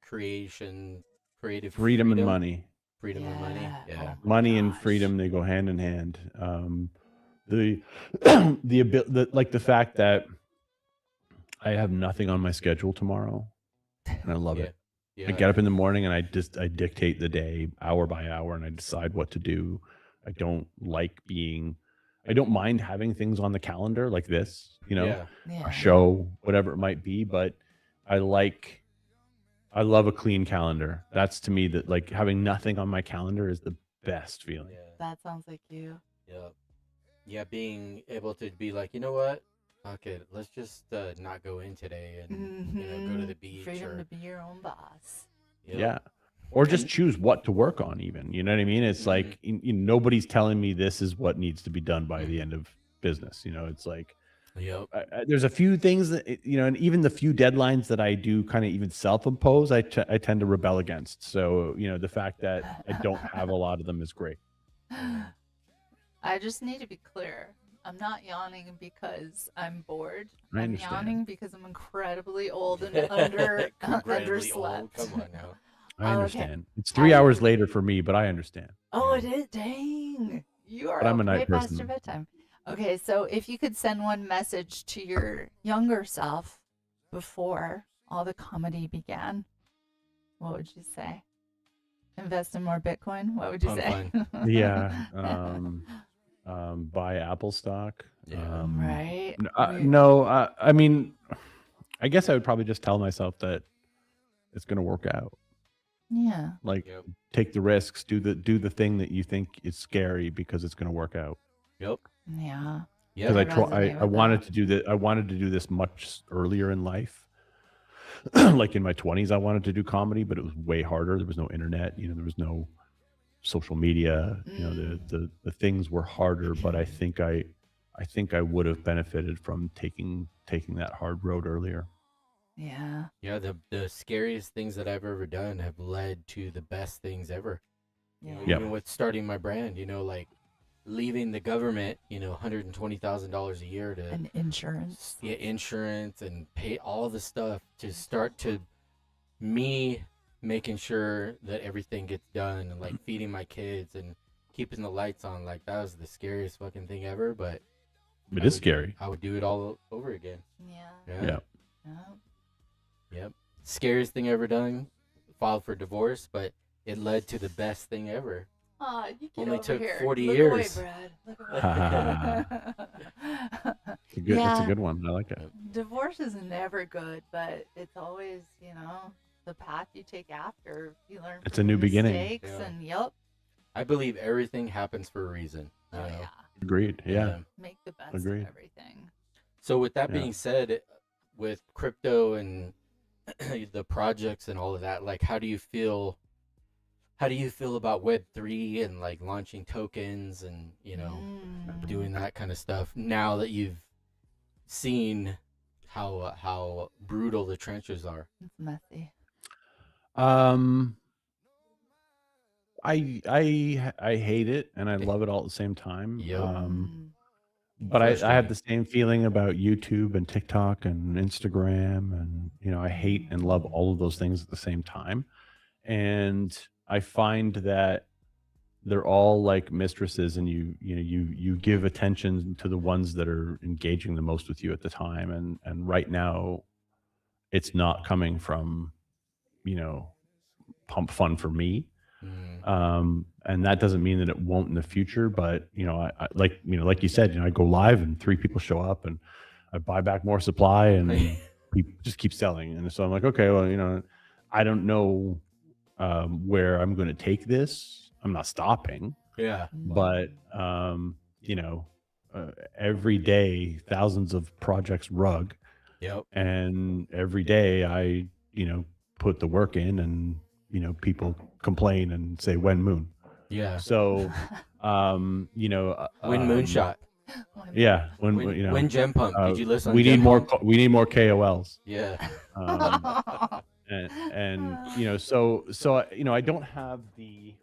creation, creative freedom and money. Freedom and money. Yeah. Yeah. Oh my Money and gosh. freedom, they go hand in hand. The the fact that I have nothing on my schedule tomorrow, and I love Yeah. it. Yeah. I get up in the morning and I dictate the day hour by hour, and I decide what to do. I don't mind having things on the calendar like this, Yeah. Yeah. a show, whatever it might be, but I love a clean calendar. That's to me that like having nothing on my calendar is the best feeling. Yeah. That sounds like you. Yeah. Yeah. Being able to be like, you know what? Okay, let's just not go in today and go to the beach. Freedom or, to be your own boss. Yeah. Or just choose what to work on even. You know what I mean? It's like nobody's telling me this is what needs to be done by the end of business. It's like Yep. there's a few things that and even the few deadlines that I do kind of even self-impose, I tend to rebel against. So, the fact that I don't have a lot of them is great. I just need to be clear. I'm not yawning because I'm bored. I I'm understand. yawning because I'm incredibly old and Incredibly old. underslept. Come on now. I Okay. understand. It's 3 hours later for me, but I understand. Oh, it is. Dang. You are But I'm a way night past person. your bedtime. Okay, so if you could send one message to your younger self before all the comedy began, what would you say? Invest in more Bitcoin? What would you say? Yeah. Buy Apple stock. Yeah. Right. No, I mean, I guess I would probably just tell myself that it's going to work out. Yeah. Like, Yep. take the risks, do the thing that you think is scary because it's going to work out. Yep. Yeah. Yeah. Because resonate I with wanted that. to do that. I wanted to do this much earlier in life. Like in my 20s, I wanted to do comedy, but it was way harder. There was no internet. There was no social media. The things were harder. But I think I would have benefited from taking that hard road earlier. Yeah. Yeah. The scariest things that I've ever done have led to the best things ever. Yeah. Yeah. Even with starting my brand, like leaving the government, $120,000 a year to And insurance. get insurance and pay all the stuff to start to me making sure that everything gets done and like feeding my kids and keeping the lights on. Like that was the scariest fucking thing ever, but It is scary. I would do it all over again. Yeah. Yeah. Yeah. Yep. Scariest thing ever done, filed for divorce, but it led to the best thing ever. Aw, you get Only over took here. 40 Look years. Away, Brad. Look away. It's a Yeah. good one. I like it. Divorce is never good, but it's always, the path you take after. You learn It's from a new your beginning. mistakes, Yeah. and yep. I believe everything happens for a reason. You Oh know? yeah. Agreed. Yeah. Make the best Agreed. of everything. So with that Yeah. being said, with crypto and the projects and all of that, like how do you feel about Web3 and like launching tokens and, you know, doing that kind of stuff now that you've seen how brutal the trenches are? It's messy. I hate it and I love it all at the same time. Yep. But I have Frustrating. the same feeling about YouTube and TikTok and Instagram, and I hate and love all of those things at the same time. And I find that they're all like mistresses, and you give attention to the ones that are engaging the most with you at the time. And right now, it's not coming from PumpFun for me. And that doesn't mean that it won't in the future, but I like you said, I go live and 3 people show up and I buy back more supply and people just keep selling. And so I'm like, okay, well, I don't know where I'm going to take this. I'm not stopping. Yeah. But every day thousands of projects rug. Yep. And every day I put the work in, and people complain and say when moon. Yeah. So Win Moonshot. yeah, Win Gem Pump. Did you listen? We Gem need more Pump? we need more KOLs. Yeah. And so I don't have the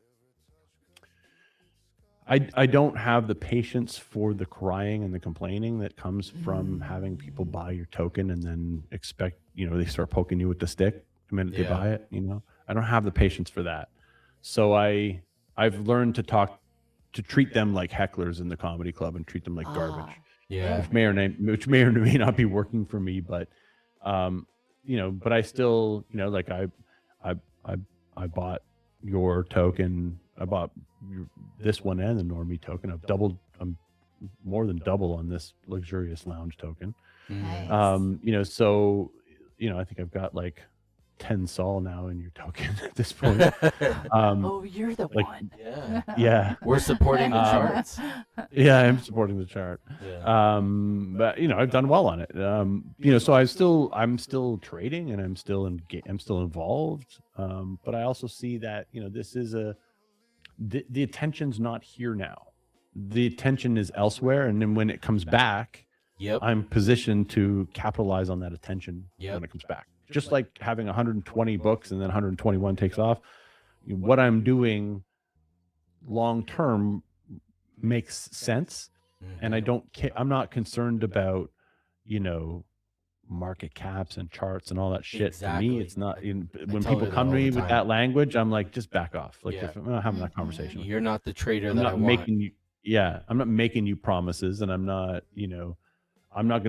I don't have the patience for the crying and the complaining that comes from having people buy your token and then expect they start poking you with the stick the minute they buy it. I don't have the patience for that. So I've learned to treat them like hecklers in the comedy club and treat them like garbage. Yeah. Which may or may not be working for me, but but I still like I bought your token. I bought this one and the normie token. I'm more than double on this luxurious lounge token. Nice. So I think I've got like 10 sol now in your token at this point. Oh, you're the one. Yeah. Yeah. We're supporting the charts. Yeah, I'm supporting the chart. Yeah. But I've done well on it. So I'm still trading and I'm still involved. But I also see that this is the attention's not here now. The attention is elsewhere, and then when it comes back, I'm positioned to capitalize on that attention when it comes back. Just like having 120 books and then 121 takes off. What I'm doing long term makes sense, and I'm not concerned about market caps and charts and all that shit. Exactly. For me, it's not. When tell people her come that to all me the with time. that language, I'm like, just back off. Like Yeah. if I'm not having that conversation. You're not the trader I'm that I not want. making you. Yeah, I'm not making you promises, and I'm not. I'm not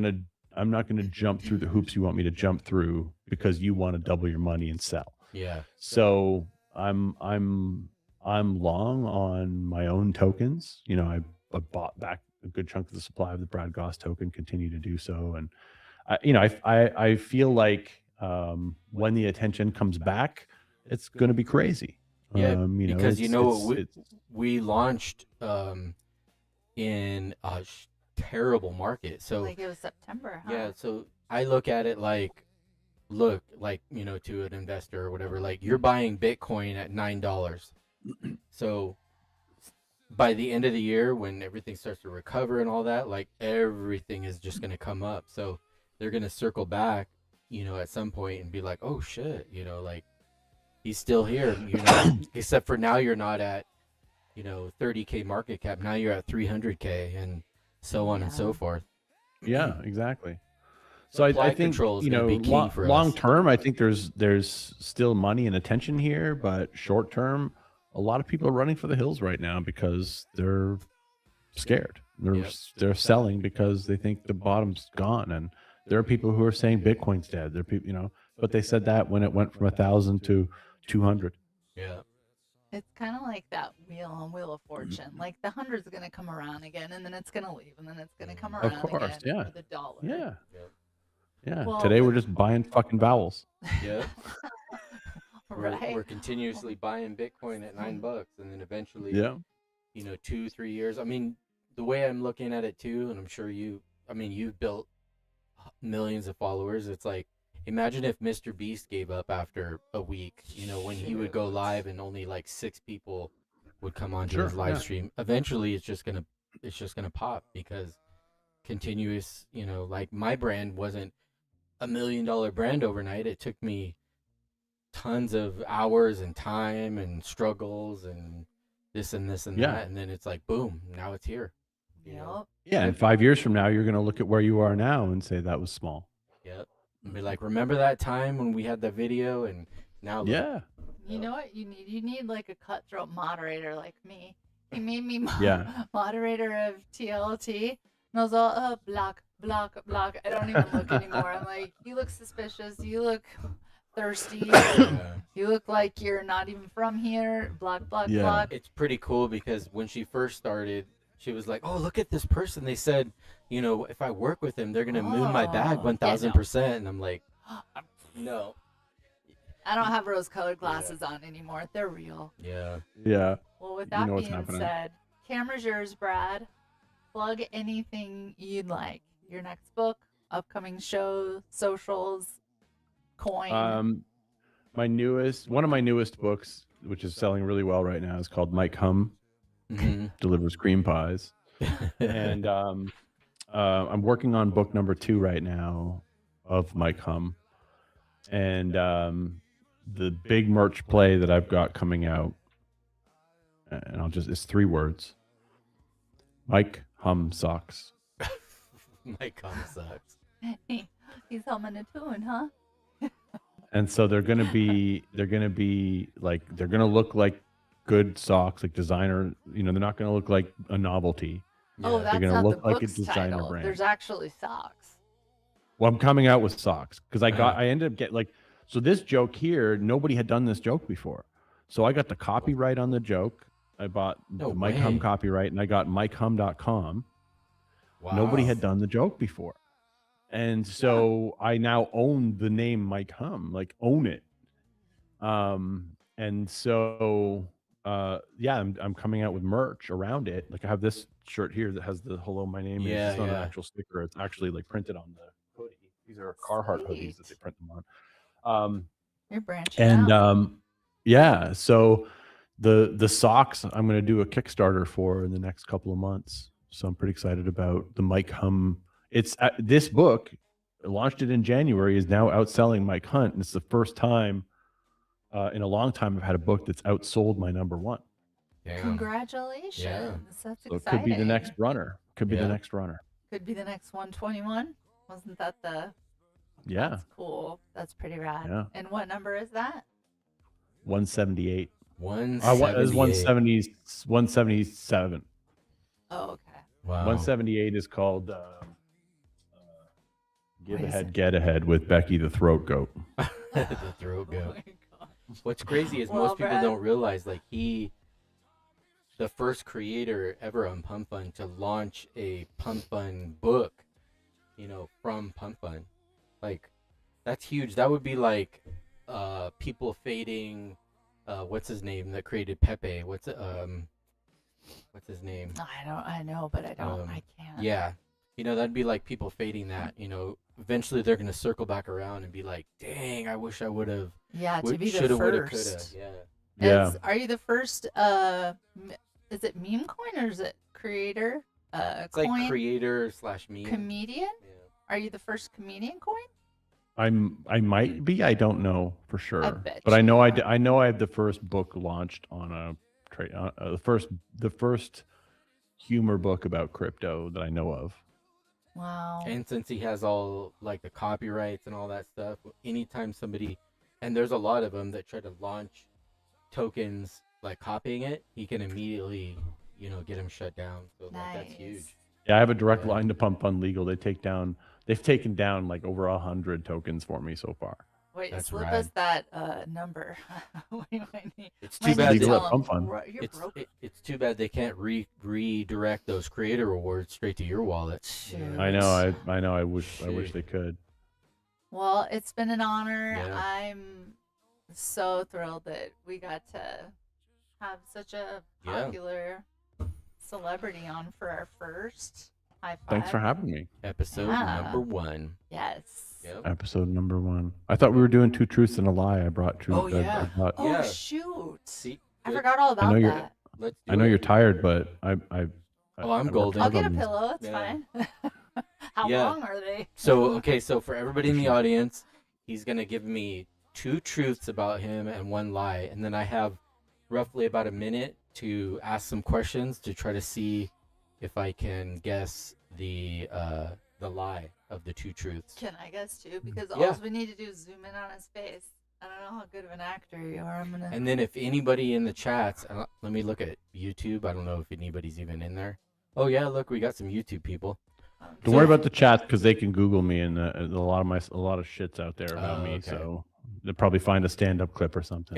gonna jump through the hoops you want me to jump through because you want to double your money and sell. Yeah. So I'm long on my own tokens. I bought back a good chunk of the supply of the Brad Gosse token, continue to do so, and I feel like when the attention comes back, it's going to be crazy. Yeah, because we launched in a terrible market. So Like it was September, huh? yeah, so I look at it like to an investor or whatever, like you're buying Bitcoin at $9. So by the end of the year, when everything starts to recover and all that, like everything is just going to come up. So they're going to circle back, at some point and be like, oh shit, like he's still here, except for now you're not at, 30K market cap. Now you're at 300K and so on and so forth. Yeah, exactly. So I think control is gonna be key for long us. term, I think there's still money and attention here, but short term, a lot of people are running for the hills right now because they're scared. They're selling because they think the bottom's gone, and there are people who are saying Bitcoin's dead. There are people, but they said that when it went from 1,000 to 200. Yeah. It's kind of like that Wheel of Fortune. Like the 100's going to come around again, and then it's going to leave, and then it's going to come around course, again yeah. for the dollar. Yeah. Yep. Yeah. Well, Today we're just buying fucking vowels. Yeah. Right. We're continuously buying Bitcoin at $9, and then eventually, Yeah. 2-3 years. I mean, the way I'm looking at it too, and I'm sure you've built millions of followers. It's like, imagine if Mr. Beast gave up after a week, when he would go live and only like 6 people would come onto his live stream. Eventually it's just gonna pop because continuous, like my brand wasn't $1 million brand overnight. It took me tons of hours and time and struggles and this and this and that, and then it's like boom, now it's here. Yep. Yeah, and 5 years from now, you're going to look at where you are now and say that was small. Yep. And be like, remember that time when we had the video, and now look. Yeah. You know what you need? You need like a cutthroat moderator like me. He made me moderator of TLT, and I was all, block. I don't even look anymore. I'm like, you look suspicious. You look thirsty. You look like you're not even from here. Block. It's pretty cool because when she first started, she was like, oh, look at this person. They said, if I work with them, they're going to moon my bag 1,000%. And I'm like, no. I don't have rose-colored glasses on anymore. They're real. Yeah. Well, with that being said, camera's yours, Brad. Plug anything you'd like. Your next book, upcoming show, socials, coin. One of my newest books, which is selling really well right now, is called Mike Hum Delivers Cream Pies. And I'm working on book number 2 right now of Mike Hum. And the big merch play that I've got coming out, and it's 3 words. Mike Hum Socks. Mike Hum Socks. He's humming a tune, huh? And so they're gonna look like good socks, like designer. They're not gonna look like a novelty. Oh, that's they're gonna not look the like a book's designer title. brand. There's actually socks. Well, I'm coming out with socks because I ended up getting so this joke here, nobody had done this joke before. So I got the copyright on the joke. I bought the Mike Hum copyright, and I got MikeHum.com. Wow. Nobody had done the joke before. And so I now own the name Mike Hum, own it. And so I'm coming out with merch around it. I have this shirt here that has the hello, my name is. It's not an actual sticker. It's actually printed on the hoodie. These are Carhartt hoodies that they print them on. You're branching out. So the socks I'm going to do a Kickstarter for in the next couple of months. So I'm pretty excited about the Mike Hum. It's this book, launched it in January, is now outselling Mike Hunt, and it's the first time in a long time I've had a book that's outsold my number 1. Damn. Congratulations! Yeah. That's so exciting. It could be the next runner. Could be the next runner. Could be the next 121. Wasn't that the? Yeah. That's cool. That's pretty rad. Yeah. And what number is that? 178. 178. It was 177. Oh, okay. Wow. 178 is called Give Ahead, Get Ahead with Becky the Throat Goat. The Throat Goat. Oh What's crazy is most people don't realize the first creator ever on PumpFun to launch a PumpFun book, from PumpFun. That's huge. That would be like people fading what's his name that created Pepe? What's his name? I know, but I can't. Yeah. That'd be like people fading that, eventually they're going to circle back around and be like, dang, I wish I would have. Yeah, to be the first. Yeah. Are you the first, is it meme coin or is it creator? It's coin? like creator / meme. Comedian? Yeah. Are you the first comedian coin? I might be. I don't know for sure. I bet but I know I have the first book launched on a trade. The first humor book about crypto that I know of. Wow. And since he has all the copyrights and all that stuff, anytime somebody, and there's a lot of them that try to launch tokens copying it, he can immediately get them shut down. So that's huge. Yeah, I have a direct line to PumpFun Legal. They've taken down over 100 tokens for me so far. Wait, slip us that number. It's too bad. It's too bad they can't redirect those creator rewards straight to your wallet. Shoot. I know. I wish they could. Well, it's been an honor. Yeah. I'm so thrilled that we got to have such a Yeah. popular celebrity on for our first high five. Thanks for having me. Episode Yeah. number 1. Yes. Yep. Episode number 1. I thought we were doing 2 truths and a lie. I brought truth. Oh, yeah. I brought, Oh Yeah. shoot! See, I good. forgot all I know about you're- that. Let's do I know it. you're tired, but I Oh, I'm I golden. I'll get a on these. pillow. It's Yeah. fine. How Yeah. long are they? So, okay, so for everybody in the audience, he's going to give me 2 truths about him and 1 lie. And then I have roughly about a minute to ask some questions to try to see if I can guess the lie of the 2 truths. Can I guess too? Because Yeah. all we need to do is zoom in on his face. I don't know how good of an actor you are. I'm gonna. And then if anybody in the chats, let me look at YouTube. I don't know if anybody's even in there. Oh, yeah, look, we got some YouTube people. Don't worry about the chat because they can Google me, and a lot of shit's out there about Oh, me. okay. So they'll probably find a stand-up clip or something.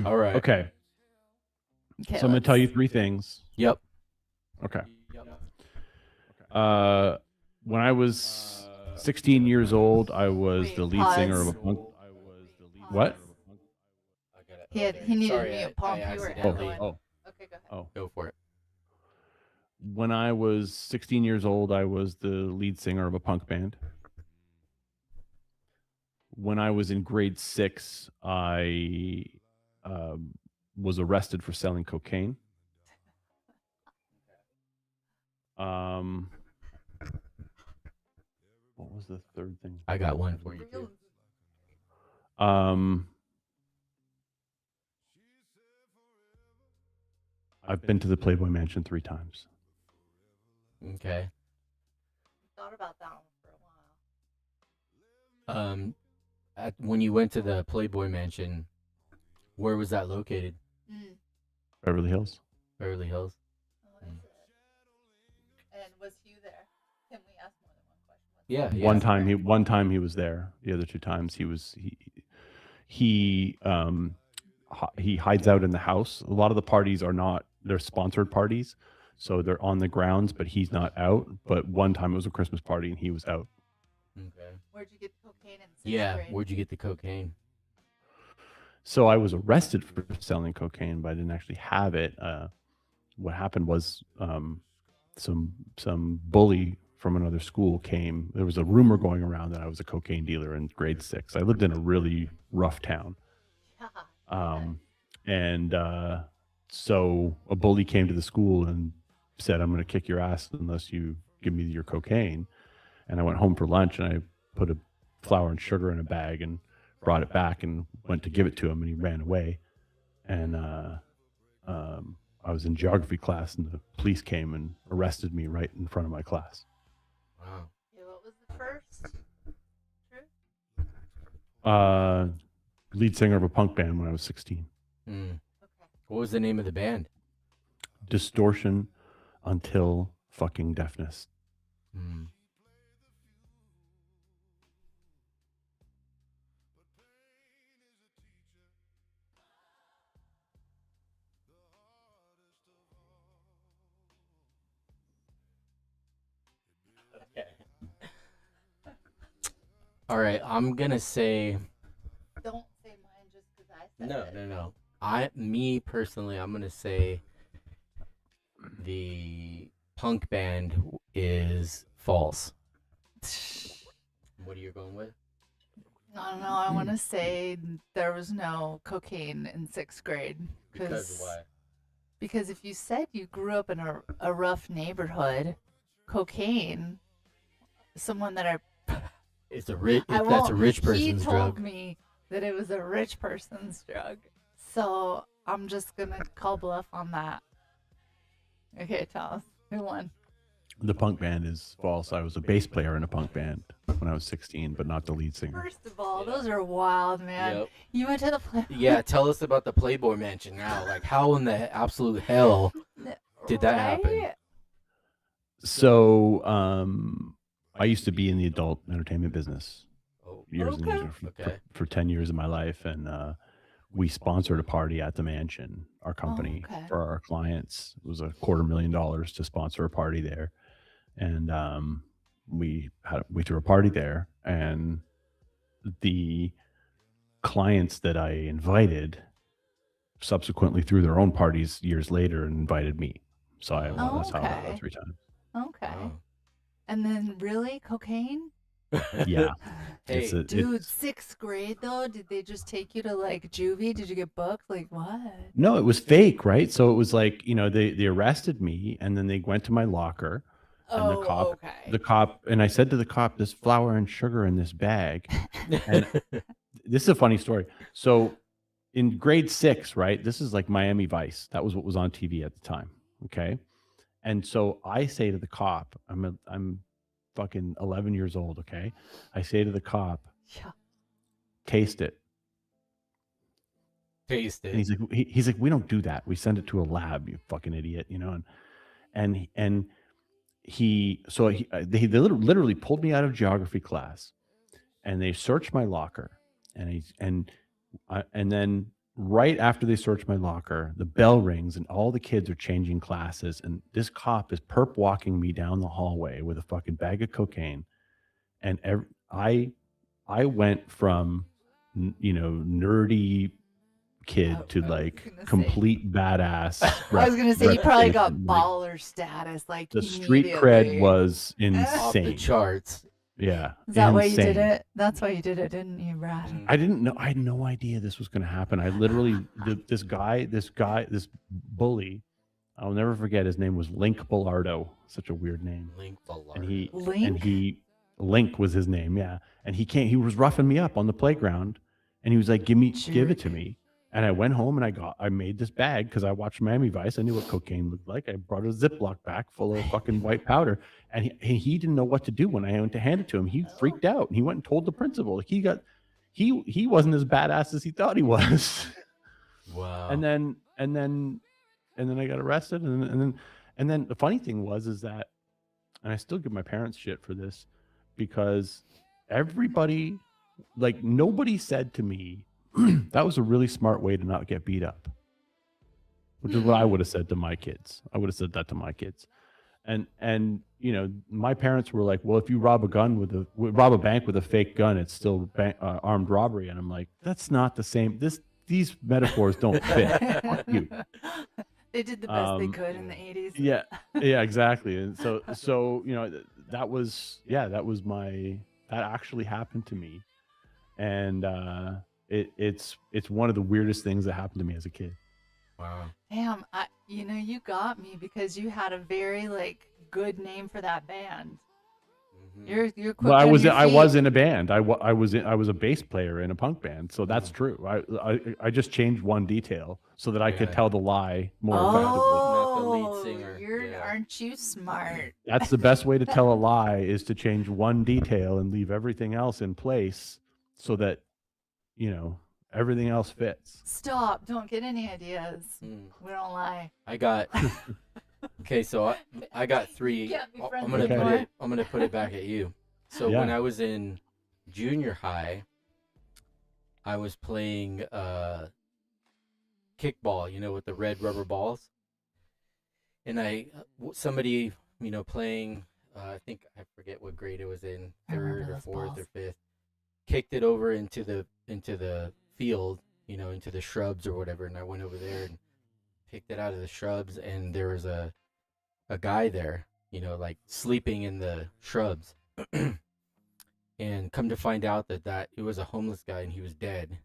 All right. Okay, Okay, so I'm gonna tell let's- you 3 things. Yep. Okay. When I was 16 years old, I was Wait, the lead singer of a pause. punk. What? He needed Sorry, to mute I Pump. You were accidentally- echoing. Oh, Okay, go ahead. oh. Go for it. When I was 16 years old, I was the lead singer of a punk band. When I was in grade 6, I was arrested for selling cocaine. What was the third thing? I got one for you, too. I've been to the Playboy Mansion 3 times. Okay. Thought about that one for a while. When you went to the Playboy Mansion, where was that located? Beverly Hills. Beverly Hills. Oh, is it? And was Hugh there? Can we ask more than one question? Yeah. One time he was there. The other 2 times he hides out in the house. A lot of the parties they're sponsored parties, so they're on the grounds, but he's not out. But one time it was a Christmas party and he was out. Okay. Where'd you get the cocaine in 6th Yeah. grade? Where'd you get the cocaine? So I was arrested for selling cocaine, but I didn't actually have it. What happened was some bully from another school came. There was a rumor going around that I was a cocaine dealer in grade 6. I lived in a really rough town. Yeah. So a bully came to the school and said, "I'm going to kick your ass unless you give me your cocaine." And I went home for lunch and I put a flour and sugar in a bag and brought it back and went to give it to him, and he ran away. And I was in geography class and the police came and arrested me right in front of my class. Wow. Okay, what was the first? Lead singer of a punk band when I was 16. Mm. Okay. What was the name of the band? Distortion until fucking deafness. Mm. All right, I'm gonna say Don't say mine just because I said no, it. no. Me personally, I'm gonna say the punk band is false. What are you going with? I don't know. I want to say there was no cocaine in 6th grade. Because why? Because if you said you grew up in a rough neighborhood, cocaine, someone that It's a rich. I That's won't. a rich He person's told drug. me that it was a rich person's drug. So I'm just gonna call bluff on that. Okay, tell us who won. The punk band is false. I was a bass player in a punk band when I was 16, but not the lead singer. First of all, Yeah. those are wild, man. Yep. You went to the play. Yeah, tell us about the Playboy Mansion now. Like, how in the absolute hell did that happen? Right? So I used to be in the adult entertainment business Oh, years and years Okay. for 10 years of my life, and we sponsored a party at the mansion, our company, okay. for our clients. It was $250,000 to sponsor a party there, and we threw a party there, and the clients that I invited subsequently threw their own parties years later and invited me. So that's how I got Okay. 3 times. Okay. Oh. And then really cocaine? Yeah. Hey, Dude, 6th grade though, did they just take you to like juvie? Did you get booked? Like what? No, it was fake, right? So it was like, they arrested me and then they went to my locker and Okay. the cop, and I said to the cop, "There's flour and sugar in this bag." And this is a funny story. So in grade 6, right? This is like Miami Vice. That was what was on TV at the time. Okay. And so I say to the cop, I'm fucking 11 years old. Okay. I say to the cop, Yeah. "Taste it." Taste And it. he's like, "We don't do that. We send it to a lab, you fucking idiot," and they literally pulled me out of geography class and they searched my locker and then right after they searched my locker, the bell rings and all the kids are changing classes and this cop is perp walking me down the hallway with a fucking bag of cocaine, and I went from nerdy kid to like complete badass. I was gonna say you probably got reputation. baller status like The street cred was Off the insane. charts. Yeah. Is that why you did insane. it? That's why you did it, didn't you, Brad? I didn't know. I had no idea this was going to happen. I literally, this bully, I'll never forget. His name was Link Bellardo. Such a weird name. Link Bellardo. Link? Link was his name. Yeah. And he was roughing me up on the playground and he was like, give it to me. And I went home and I made this bag because I watched Miami Vice. I knew what cocaine looked like. I brought a Ziploc bag full of fucking white powder. And he didn't know what to do when I went to hand it to him. He freaked out and he went and told the principal. He wasn't as badass as he thought he was. Wow. And then I got arrested. And then the funny thing is that, and I still give my parents shit for this because everybody, like nobody said to me, that was a really smart way to not get beat up, which is what I would have said to my kids. I would have said that to my kids. And my parents were like, well, if you rob a bank with a fake gun, it's still armed robbery. And I'm like, that's not the same. These metaphors don't fit. Fuck you. They did the best they could in the 80s. Yeah, exactly. And so that actually happened to me. And it's one of the weirdest things that happened to me as a kid. Wow. Damn, you got me because you had a very like good name for that band. You're quick. Well, I was in a band. I was a bass player in a punk band, so that's true. I just changed one detail so that I could tell the lie more effectively. Not the lead singer. Aren't you smart? That's the best way to tell a lie is to change one detail and leave everything else in place so that everything else fits. Stop! Don't get any ideas. We don't lie. I got. Okay, so I got 3. I'm gonna put it back at you. So when I was in junior high, I was playing kickball, with the red rubber balls, and somebody playing. I think I forget what grade it was in, 3rd or 4th or 5th, kicked it over into the field, into the shrubs or whatever, and I went over there and picked it out of the shrubs, and there was a guy there, like sleeping in the shrubs. And come to find out that it was a homeless guy and he was dead.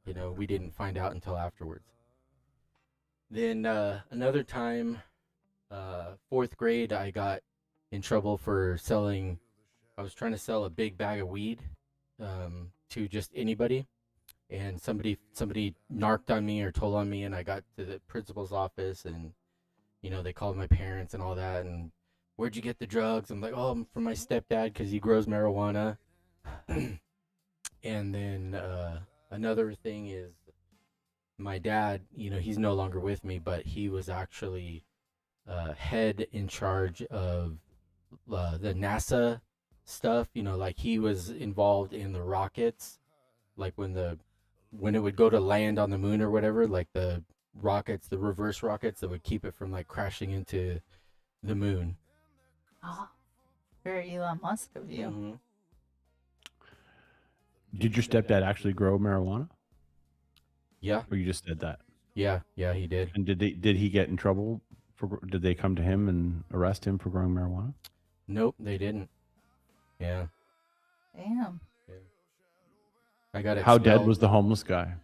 We didn't find out until afterwards. Then another time, 4th grade, I got in trouble for I was trying to sell a big bag of weed to just anybody. And somebody narked on me or told on me, and I got to the principal's office, and they called my parents and all that, and where'd you get the drugs? I'm like, oh, I'm from my stepdad because he grows marijuana. And then another thing is my dad, he's no longer with me, but he was actually head in charge of the NASA stuff, like he was involved in the rockets, like when it would go to land on the moon or whatever, like the rockets, the reverse rockets that would keep it from like crashing into the moon. Oh, very Elon Musk of you. Mm-hmm. Did your stepdad actually grow marijuana? Yeah, Or you just said that? yeah, he did. And did he get in trouble did they come to him and arrest him for growing marijuana? Nope, they didn't. Yeah, Damn. yeah. I got How dead expelled. was the homeless guy?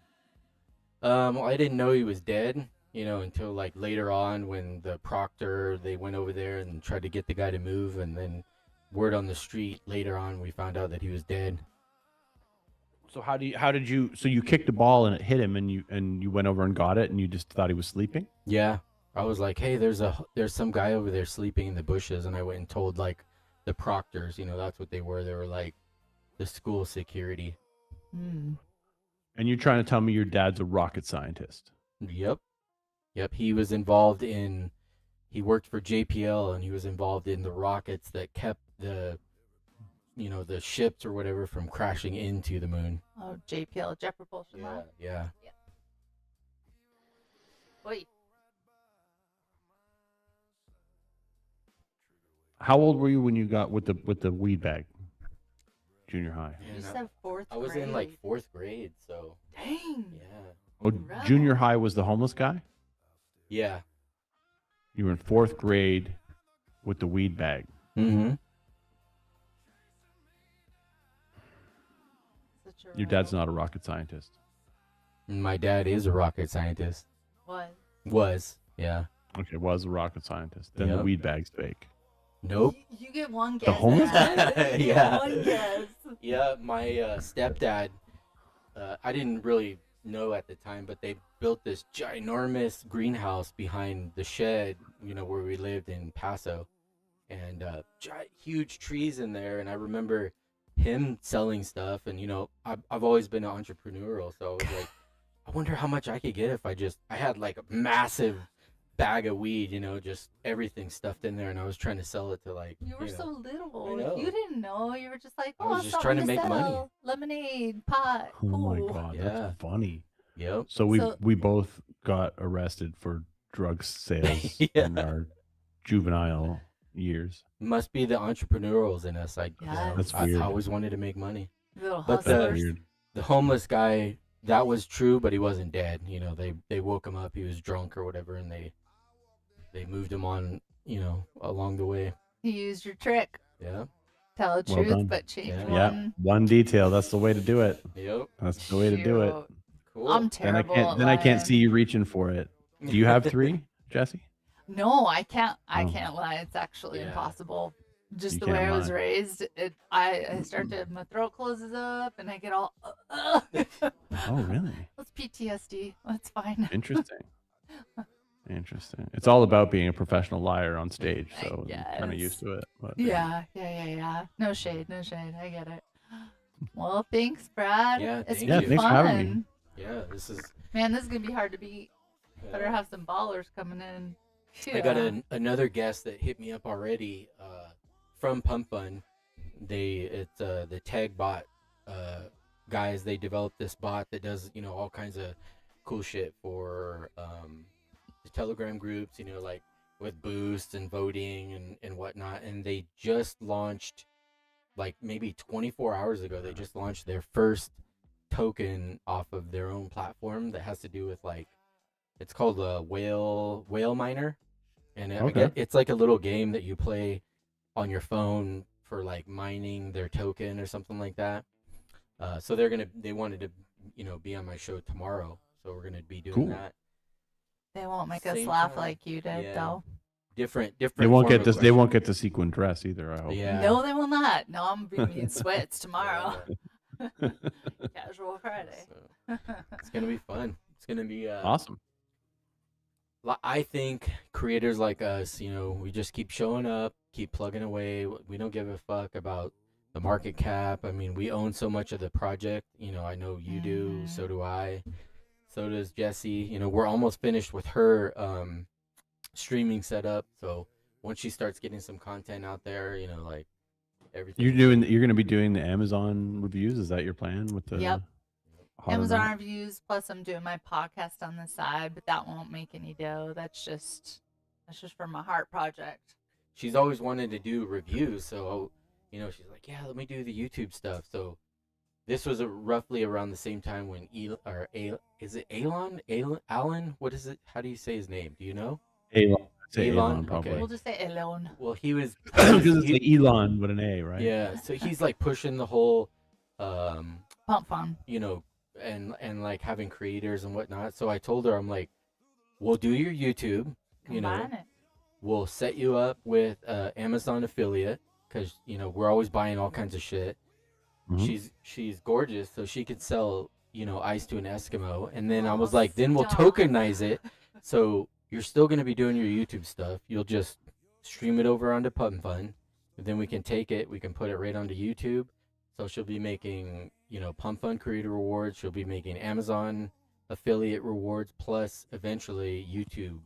Well, I didn't know he was dead, until like later on when the proctor they went over there and tried to get the guy to move, and then word on the street later on we found out that he was dead. So so you kicked a ball and it hit him and you went over and got it and you just thought he was sleeping? Yeah, I was like, hey, there's some guy over there sleeping in the bushes, and I went and told like the proctors, that's what they were. They were like the school security. Hmm. And you're trying to tell me your dad's a rocket scientist? Yep. He worked for JPL, and he was involved in the rockets that kept the ships or whatever from crashing into the moon. Oh, JPL, Jet Propulsion Lab. Yeah. Wait. How old were you when you got with the weed bag? Junior high. You And said fourth I was grade. in like 4th grade, so Dang. yeah. Oh, Right. junior high was the homeless guy? Yeah. You were in 4th grade with the weed bag. Mm-hmm. Such a Your dad's not a rocket scientist. My dad is a rocket scientist. What? Was. Yeah. Okay, was a rocket scientist. Then the Yep. weed bag's fake. Nope. You get one guess. The homeless guy? Yeah. One guess. Yeah, my stepdad, I didn't really know at the time, but they built this ginormous greenhouse behind the shed, where we lived in Paso, and huge trees in there. And I remember him selling stuff, and I've always been entrepreneurial, so I was like, I wonder how much I could get if I had like a massive bag of weed, just everything stuffed in there, and I was trying to sell it to like You were so little. I know. You didn't know. You were just like, I oh, was just trying to something make money. sell. Lemonade, pot. Oh my cool. god, Yeah. that's funny. Yep. So we So- we both got arrested for drug sales Yeah. in our juvenile years. Must be the entrepreneurials in us. Yes. That's I weird. always wanted to make money. Little But That's hustlers. weird. The homeless guy, that was true, but he wasn't dead. They woke him up. He was drunk or whatever, and they moved him on, along the way. You used your trick. Yeah. Tell the Well truth, done. but change Yeah. Yeah, one. one detail. That's the way to do it. Yep. That's the way to do it. Shoot. Cool. I'm Then I terrible. can't. at Then I can't lying. see you reaching for it. Do you have 3, Jesse? No, I can't. I Oh. can't lie. It's actually Yeah. impossible. Just You the way can't I was lie. raised, I start to my throat closes up and I get all. Oh, really? That's PTSD. That's fine. Interesting. Interesting. It's all about being a professional liar on stage, I so I'm kind of guess. used to it. But Yeah. No shade. No shade. I get it. Well, thanks, Brad. Yeah, It's thank been you. Thanks for having me. fun. Yeah. This is. Man, this is gonna be hard to beat. Better have some ballers coming in. I got Yeah. another guest that hit me up already from PumpFun. It's the tag bot guys. They developed this bot that does all kinds of cool shit for the Telegram groups. Like with boosts and voting and whatnot. And they just launched like maybe 24 hours ago. They just launched their first token off of their own platform that has to do with like it's called a whale miner. And Okay. it's like a little game that you play on your phone for like mining their token or something like that. So they wanted to, be on my show tomorrow. So we're gonna be doing Cool. that. They won't make us Same laugh time. like you did, Yeah. though. Different. they won't form get of this. They question. won't get the sequin dress either. I hope. Yeah. No, they will not. No, I'm bringing in sweats tomorrow. Yeah. Casual Friday. So, it's gonna be fun. It's gonna be Awesome. I think creators like us, we just keep showing up, keep plugging away. We don't give a fuck about the market cap. I mean, we own so much of the project. I know you do. So do I. So does Jessie. We're almost finished with her streaming setup. So once she starts getting some content out there, like everything. You're going to be doing the Amazon reviews. Is that your plan with the? Yep. Hot or Amazon Not? reviews, plus I'm doing my podcast on the side, but that won't make any dough. That's just for my heart project. She's always wanted to do reviews. So, she's like, yeah, let me do the YouTube stuff. So this was roughly around the same time when is it Alan? What is it? How do you say his name? Do you know? Elon. I'd say Elon, Elon, probably. okay. We'll just say Elon. Well, he was Because it's he- like Elon with an A, right? yeah. So he's like pushing the whole, PumpFun. you know, and like having creators and whatnot. So I told her, I'm like, we'll do your YouTube. You know, Combine it. we'll set you up with Amazon affiliate because you know we're always buying all kinds of shit. Mhm. She's gorgeous, so she could sell ice to an Eskimo. And then I Oh, was like, then we'll stop. tokenize it. So you're still gonna be doing your YouTube stuff. You'll just stream it over onto PumpFun. Then we can take it, we can put it right onto YouTube. So she'll be making PumpFun creator rewards. She'll be making Amazon affiliate rewards plus eventually YouTube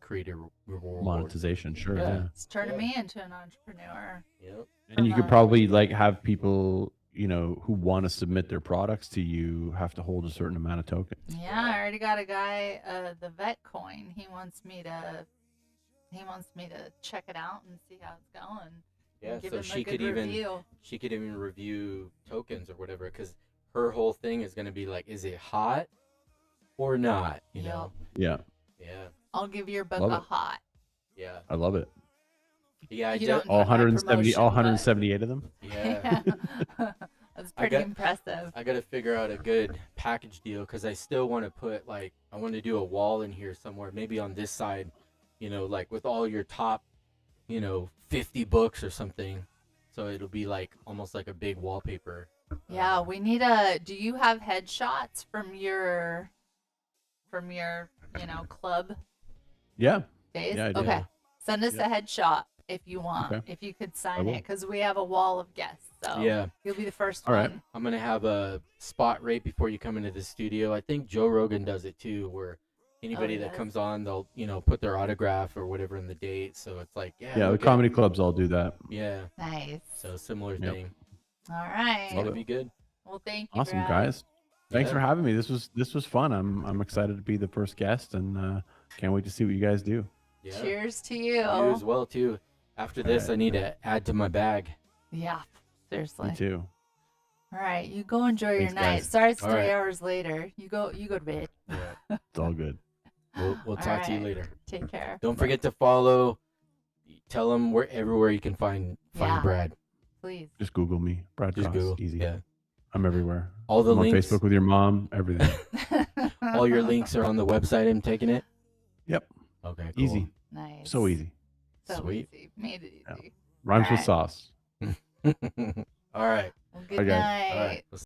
creator rewards. Monetization, sure. Yeah. Yeah. It's turning me into an entrepreneur. Yep. And you could Uh-huh. probably like have people, who want to submit their products to you have to hold a certain amount of tokens. Yeah, I already got a guy, the vet coin. He wants me to check it out and see how it's going. Yeah, And give so him a she good could review. even review tokens or whatever, because her whole thing is gonna be like, is it hot or not? You know? Yeah. Yeah, I'll give your book Love a it. hot. yeah, I love it. yeah. You don't All need my 170, all promotion, 178 of them. Yeah. That's I pretty got- impressive. I gotta figure out a good package deal because I still want to put I want to do a wall in here somewhere, maybe on this side, like with all your top, 50 books or something. So it'll be like almost like a big wallpaper. Yeah, we need do you have headshots from your club Yeah. days? Yeah, I do. Okay. Send us Yeah. a headshot if you want. Okay. If you could I sign will. it, because we have a wall of guests. So Yeah. you'll be the first All right. one. I'm gonna have a spot right before you come into the studio. I think Joe Rogan does it too, where anybody he that does? comes on, they'll put their autograph or whatever in the date. So it's like, yeah, Yeah, the look at- comedy clubs all do that. Yeah, Nice. so similar Yep. thing. All right. It's Love gonna it. be good. Well, thank you. Awesome, Brad. guys. Thanks Yeah. for having me. This was fun. I'm excited to be the first guest, and can't wait to see what you guys do. Yeah. Cheers to you. You as well too. After this, Alright. I need to add to my bag. Yeah. Seriously. Me too. All right. You go enjoy Thanks, your night. guys. Sorry it's All 3 right. hours later. You go to bed. Yeah. It's all good. We'll talk to you Alright. later. Take care. Don't forget to follow. Tell them everywhere you can find Yeah. Brad. Please. Just Google me, Brad Just Gosse. Google. Easy. Yeah. I'm everywhere. All the I'm on links. Facebook with your mom. Everything. All your links are on the website. I'm taking it. Yep. Okay. Cool. Easy. Nice. So easy. So Sweet. easy. Made it Yeah. easy. Rhymes with Alright. sauce. All right. Well, good Okay. night. All right.